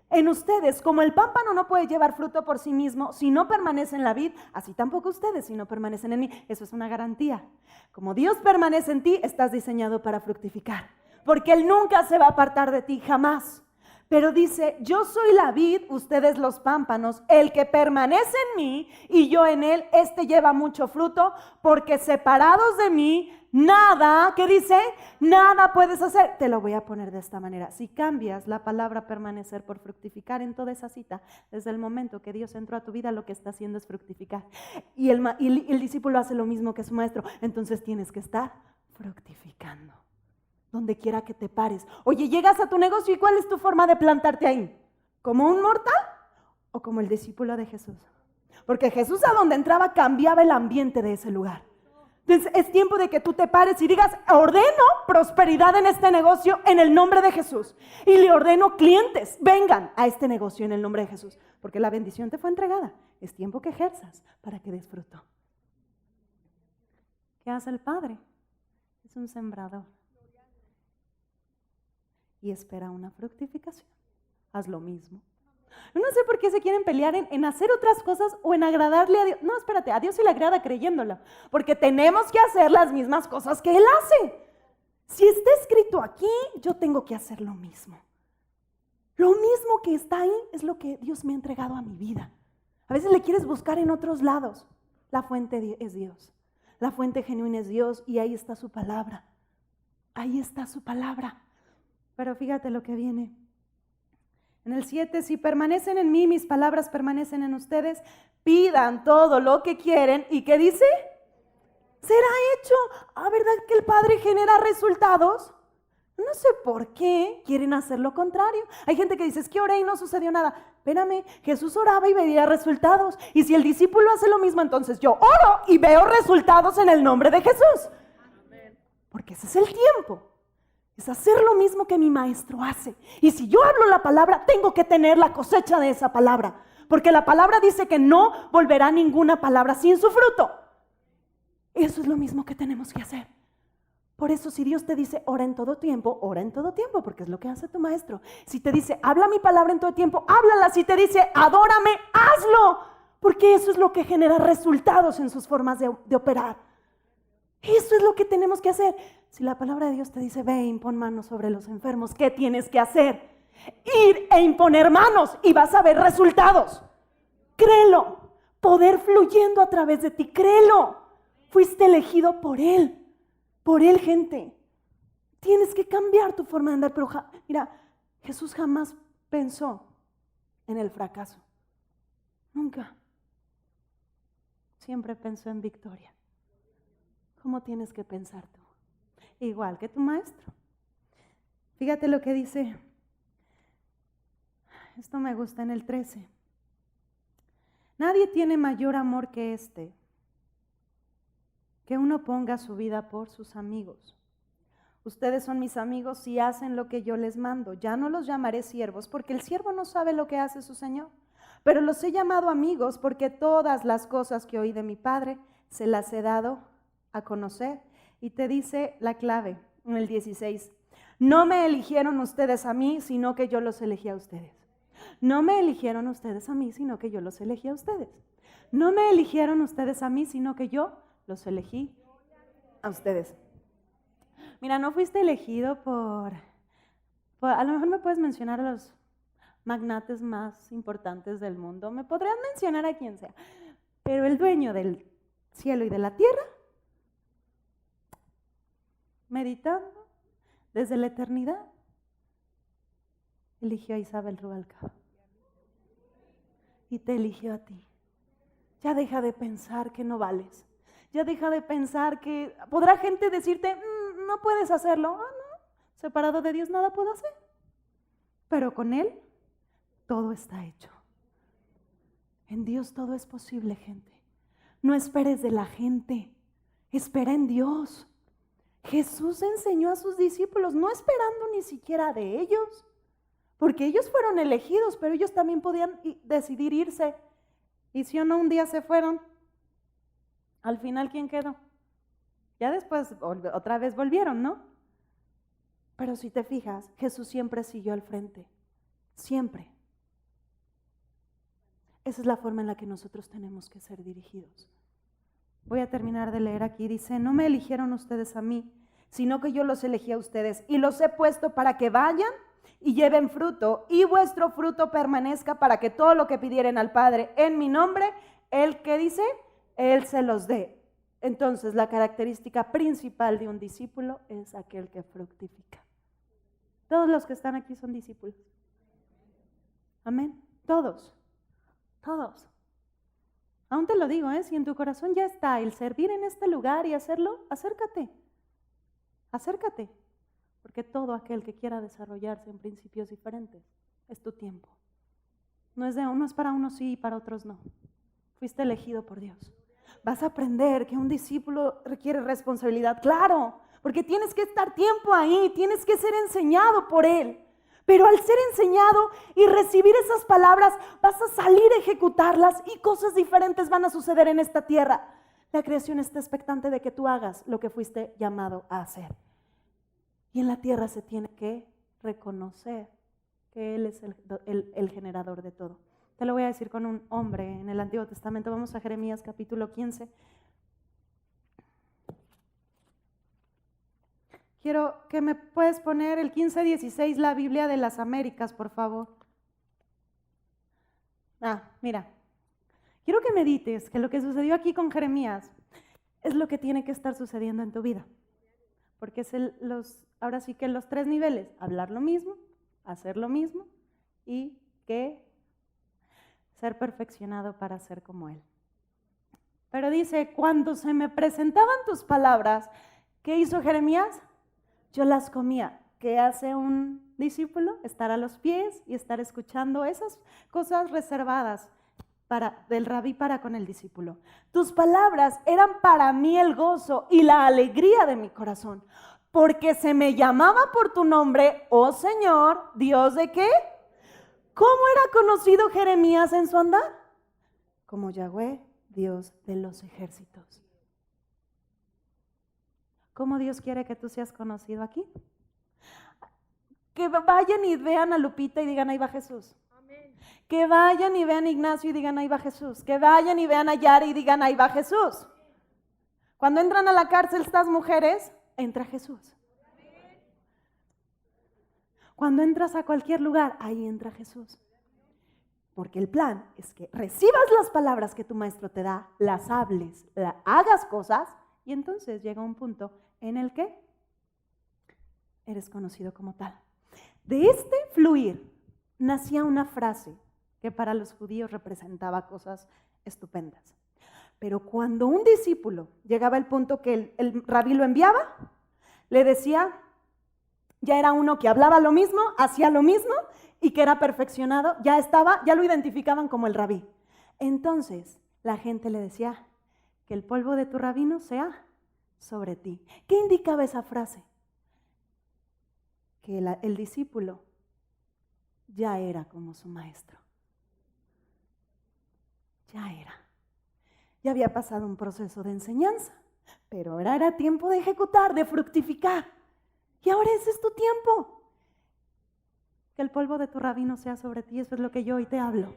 En ustedes. Como el pámpano no puede llevar fruto por sí mismo si no permanece en la vid, así tampoco ustedes si no permanecen en mí. Eso es una garantía. Como Dios permanece en ti, estás diseñado para fructificar, porque Él nunca se va a apartar de ti, jamás. Pero dice, yo soy la vid, ustedes los pámpanos, el que permanece en mí y yo en él, este lleva mucho fruto, porque separados de mí, nada, ¿qué dice? Nada puedes hacer. Te lo voy a poner de esta manera. Si cambias la palabra permanecer por fructificar en toda esa cita, desde el momento que Dios entró a tu vida, lo que está haciendo es fructificar. Y el discípulo hace lo mismo que su maestro. Entonces tienes que estar fructificando. Donde quiera que te pares. Oye, llegas a tu negocio y ¿cuál es tu forma de plantarte ahí? ¿Como un mortal o como el discípulo de Jesús? Porque Jesús a donde entraba cambiaba el ambiente de ese lugar. Entonces es tiempo de que tú te pares y digas, ordeno prosperidad en este negocio en el nombre de Jesús. Y le ordeno clientes, vengan a este negocio en el nombre de Jesús. Porque la bendición te fue entregada. Es tiempo que ejerzas para que des fruto. ¿Qué hace el Padre? Es un sembrador. Y espera una fructificación. Haz lo mismo. No sé por qué se quieren pelear en hacer otras cosas o en agradarle a Dios. No, espérate, a Dios se le agrada creyéndolo. Porque tenemos que hacer las mismas cosas que Él hace. Si está escrito aquí, yo tengo que hacer lo mismo. Lo mismo que está ahí es lo que Dios me ha entregado a mi vida. A veces le quieres buscar en otros lados. La fuente es Dios. La fuente genuina es Dios y ahí está su palabra. Ahí está su palabra. Pero fíjate lo que viene. En el 7, si permanecen en mí, mis palabras permanecen en ustedes, pidan todo lo que quieren. ¿Y qué dice? Será hecho. ¿Verdad que el Padre genera resultados? No sé por qué quieren hacer lo contrario. Hay gente que dice, es que oré y no sucedió nada. Espérame, Jesús oraba y veía resultados. Y si el discípulo hace lo mismo, entonces yo oro y veo resultados en el nombre de Jesús. Porque ese es el tiempo. Es hacer lo mismo que mi maestro hace. Y si yo hablo la palabra, tengo que tener la cosecha de esa palabra. Porque la palabra dice que no volverá ninguna palabra sin su fruto. Eso es lo mismo que tenemos que hacer. Por eso si Dios te dice, ora en todo tiempo, porque es lo que hace tu maestro. Si te dice, habla mi palabra en todo tiempo, háblala. Si te dice, adórame, hazlo. Porque eso es lo que genera resultados en sus formas de operar. Eso es lo que tenemos que hacer. Si la palabra de Dios te dice, ve e impon manos sobre los enfermos, ¿qué tienes que hacer? Ir e imponer manos y vas a ver resultados. Créelo. Poder fluyendo a través de ti, créelo. Fuiste elegido por Él. Por Él, gente. Tienes que cambiar tu forma de andar. Pero mira, Jesús jamás pensó en el fracaso. Nunca. Siempre pensó en victoria. ¿Cómo tienes que pensar tú? Igual que tu maestro. Fíjate lo que dice. Esto me gusta en el 13. Nadie tiene mayor amor que este, que uno ponga su vida por sus amigos. Ustedes son mis amigos si hacen lo que yo les mando. Ya no los llamaré siervos, porque el siervo no sabe lo que hace su señor. Pero los he llamado amigos, porque todas las cosas que oí de mi Padre se las he dado a conocer. Y te dice la clave en el 16. No me eligieron ustedes a mí, sino que yo los elegí a ustedes. No me eligieron ustedes a mí, sino que yo los elegí a ustedes. No me eligieron ustedes a mí, sino que yo los elegí a ustedes. Mira, no fuiste elegido por a lo mejor me puedes mencionar a los magnates más importantes del mundo. Me podrían mencionar a quien sea. Pero el dueño del cielo y de la tierra, meditando desde la eternidad, eligió a Isabel Rubalcaba. Y te eligió a ti. Ya deja de pensar que no vales. Ya deja de pensar que podrá gente decirte, no puedes hacerlo. No, separado de Dios nada puedo hacer. Pero con Él todo está hecho. En Dios todo es posible, gente. No esperes de la gente, espera en Dios. Jesús enseñó a sus discípulos, no esperando ni siquiera de ellos, porque ellos fueron elegidos, pero ellos también podían decidir irse. Y si o no, un día se fueron. Al final, ¿quién quedó? Ya después otra vez volvieron, ¿no? Pero si te fijas, Jesús siempre siguió al frente. Siempre. Esa es la forma en la que nosotros tenemos que ser dirigidos. Voy a terminar de leer aquí. Dice, no me eligieron ustedes a mí, sino que yo los elegí a ustedes y los he puesto para que vayan y lleven fruto y vuestro fruto permanezca para que todo lo que pidieren al Padre en mi nombre, Él, ¿qué dice? Él se los dé. Entonces, la característica principal de un discípulo es aquel que fructifica. Todos los que están aquí son discípulos. Amén. Todos. Todos. Aún te lo digo, si en tu corazón ya está el servir en este lugar y hacerlo, acércate. Acércate. Porque todo aquel que quiera desarrollarse en principios diferentes es tu tiempo. No es para unos sí y para otros no. Fuiste elegido por Dios. vas a aprender que un discípulo requiere responsabilidad, claro, porque tienes que estar tiempo ahí, tienes que ser enseñado por él. Pero al ser enseñado y recibir esas palabras, vas a salir a ejecutarlas y cosas diferentes van a suceder en esta tierra. La creación está expectante de que tú hagas lo que fuiste llamado a hacer. Y en la tierra se tiene que reconocer que Él es el generador de todo. Te lo voy a decir con un hombre en el Antiguo Testamento. Vamos a Jeremías capítulo 15. Quiero que me puedes poner el 15:16, la Biblia de las Américas, por favor. Mira, quiero que medites que lo que sucedió aquí con Jeremías es lo que tiene que estar sucediendo en tu vida. Porque es ahora sí que los 3 niveles: hablar lo mismo, hacer lo mismo y que ser perfeccionado para ser como Él. Pero dice, cuando se me presentaban tus palabras, ¿qué hizo Jeremías? Yo las comía. ¿Qué hace un discípulo? Estar a los pies y estar escuchando esas cosas reservadas del rabí para con el discípulo. Tus palabras eran para mí el gozo y la alegría de mi corazón, porque se me llamaba por tu nombre, oh Señor, Dios de ¿qué? ¿Cómo era conocido Jeremías en su andar? Como Yahweh, Dios de los ejércitos. ¿Cómo Dios quiere que tú seas conocido aquí? Que vayan y vean a Lupita y digan, ahí va Jesús. Amén. Que vayan y vean a Ignacio y digan, ahí va Jesús. Que vayan y vean a Yari y digan, ahí va Jesús. Cuando entran a la cárcel estas mujeres, entra Jesús. Cuando entras a cualquier lugar, ahí entra Jesús. Porque el plan es que recibas las palabras que tu maestro te da, las hables, hagas cosas, y entonces llega un punto en el que eres conocido como tal. De este fluir nacía una frase que para los judíos representaba cosas estupendas. Pero cuando un discípulo llegaba al punto que el rabí lo enviaba, le decía, ya era uno que hablaba lo mismo, hacía lo mismo y que era perfeccionado, ya lo identificaban como el rabí. Entonces la gente le decía, que el polvo de tu rabino sea sobre ti. ¿Qué indicaba esa frase? Que el discípulo ya era como su maestro. Ya era. Ya había pasado un proceso de enseñanza, pero ahora era tiempo de ejecutar, de fructificar. Y ahora ese es tu tiempo. Que el polvo de tu rabino sea sobre ti, eso es lo que yo hoy te hablo.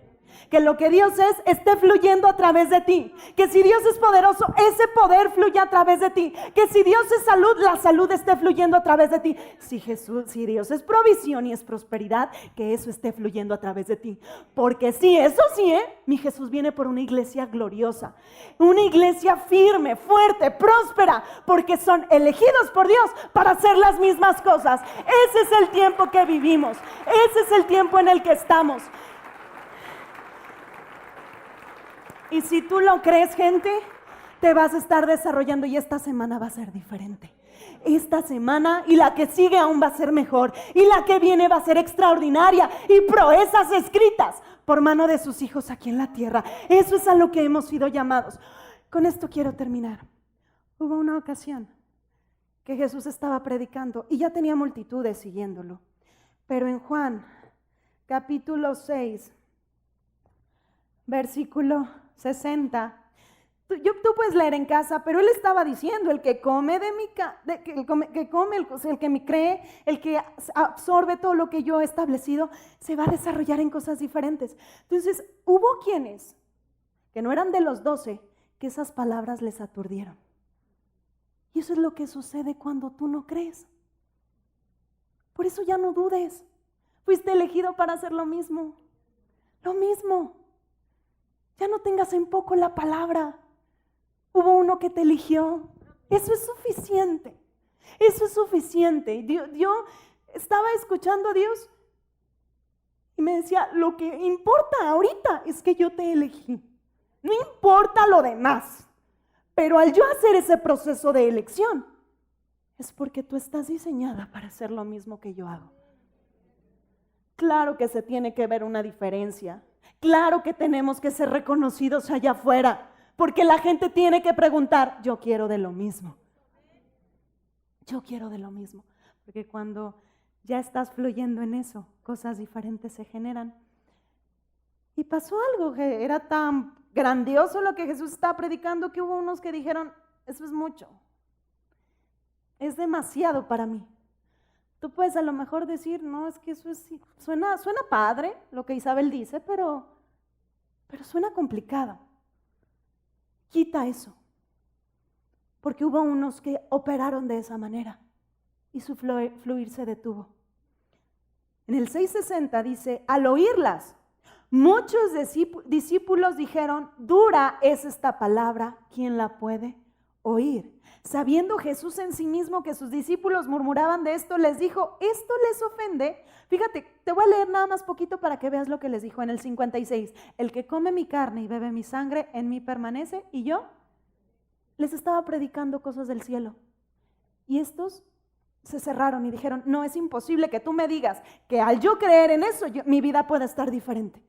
Que lo que Dios es, esté fluyendo a través de ti. Que si Dios es poderoso, ese poder fluya a través de ti. Que si Dios es salud, la salud esté fluyendo a través de ti. Si Dios es provisión y es prosperidad, que eso esté fluyendo a través de ti. Porque sí, eso sí, mi Jesús viene por una iglesia gloriosa. Una iglesia firme, fuerte, próspera. Porque son elegidos por Dios para hacer las mismas cosas. Ese es el tiempo que vivimos. Ese es el tiempo en el que estamos. Y si tú lo crees, gente, te vas a estar desarrollando y esta semana va a ser diferente. Esta semana y la que sigue aún va a ser mejor. Y la que viene va a ser extraordinaria. Y proezas escritas por mano de sus hijos aquí en la tierra. Eso es a lo que hemos sido llamados. Con esto quiero terminar. Hubo una ocasión que Jesús estaba predicando y ya tenía multitudes siguiéndolo. Pero en Juan, capítulo 6, versículo 60. Tú puedes leer en casa, pero él estaba diciendo, el que come de mi el que me cree, el que absorbe todo lo que yo he establecido, se va a desarrollar en cosas diferentes. Entonces, hubo quienes que no eran de los 12, que esas palabras les aturdieron. Y eso es lo que sucede cuando tú no crees. Por eso ya no dudes. Fuiste elegido para hacer lo mismo. Lo mismo. Ya no tengas en poco la palabra. Hubo uno que te eligió. Eso es suficiente. Eso es suficiente. Yo estaba escuchando a Dios y me decía, lo que importa ahorita es que yo te elegí. No importa lo demás. Pero al yo hacer ese proceso de elección, es porque tú estás diseñada para hacer lo mismo que yo hago. Claro que se tiene que ver una diferencia. Claro que tenemos que ser reconocidos allá afuera, Porque la gente tiene que preguntar, yo quiero de lo mismo. Yo quiero de lo mismo. Porque cuando ya estás fluyendo en eso, cosas diferentes se generan. Y pasó algo que era tan grandioso lo que Jesús estaba predicando que hubo unos que dijeron, eso es mucho. Es demasiado para mí. Tú puedes a lo mejor decir, no, es que eso es, suena padre lo que Isabel dice, pero suena complicado. Quita eso. Porque hubo unos que operaron de esa manera y su fluir se detuvo. En el 6:60 dice, al oírlas, muchos discípulos dijeron, dura es esta palabra, ¿quién la puede oír? Sabiendo Jesús en sí mismo que sus discípulos murmuraban de esto, les dijo, ¿esto les ofende? Fíjate, te voy a leer nada más poquito para que veas lo que les dijo en el 56. El que come mi carne y bebe mi sangre, en mí permanece y yo les estaba predicando cosas del cielo. Y estos se cerraron y dijeron, no, es imposible que tú me digas que al yo creer en eso, mi vida puede estar diferente.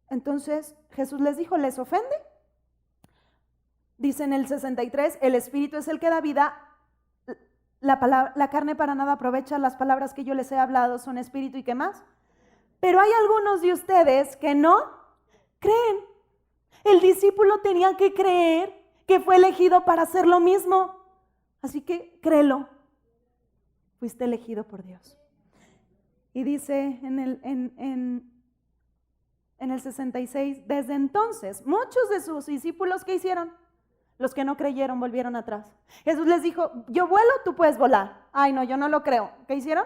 Entonces Jesús les dijo, ¿les ofende? Dice en el 63, el espíritu es el que da vida, la carne para nada aprovecha, las palabras que yo les he hablado son espíritu y qué más. Pero hay algunos de ustedes que no creen. El discípulo tenía que creer que fue elegido para hacer lo mismo. Así que créelo. Fuiste elegido por Dios. Y dice en el 66, desde entonces, muchos de sus discípulos, ¿qué hicieron? Los que no creyeron volvieron atrás. Jesús les dijo, yo vuelo, tú puedes volar. Ay, no, yo no lo creo. ¿Qué hicieron?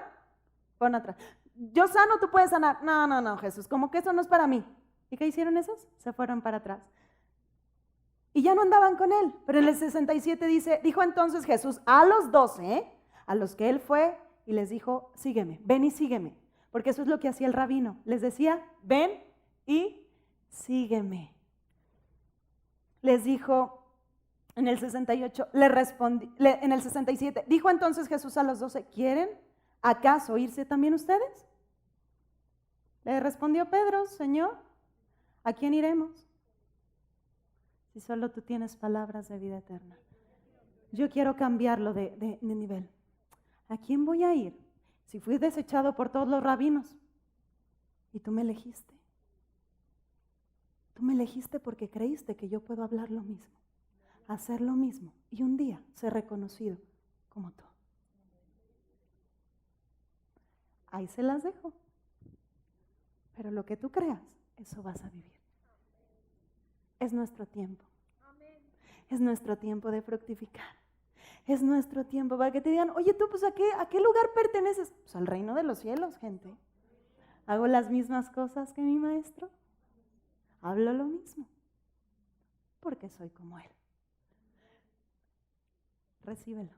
Fueron atrás. Yo sano, tú puedes sanar. No, Jesús, como que eso no es para mí. ¿Y qué hicieron esos? Se fueron para atrás. Y ya no andaban con él. Pero en el 67 dice, dijo entonces Jesús a los 12, a los que él fue, y les dijo, sígueme, ven y sígueme. Porque eso es lo que hacía el rabino. Les decía, ven y sígueme. Les dijo, en el 68, en el 67, dijo entonces Jesús a los 12, ¿quieren acaso irse también ustedes? Le respondió Pedro, Señor, ¿a quién iremos? Si solo tú tienes palabras de vida eterna. Yo quiero cambiarlo de nivel. ¿A quién voy a ir? Si fui desechado por todos los rabinos y tú me elegiste. Tú me elegiste porque creíste que yo puedo hablar lo mismo, hacer lo mismo y un día ser reconocido como tú. Ahí se las dejo. Pero lo que tú creas, eso vas a vivir. Es nuestro tiempo. Es nuestro tiempo de fructificar. Es nuestro tiempo para que te digan, oye, tú, pues, ¿a qué lugar perteneces? Pues al reino de los cielos, gente. Hago las mismas cosas que mi maestro. Hablo lo mismo. Porque soy como él. Recíbelo,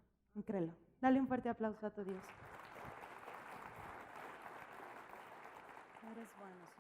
créelo. Dale un fuerte aplauso a tu Dios. Eres bueno.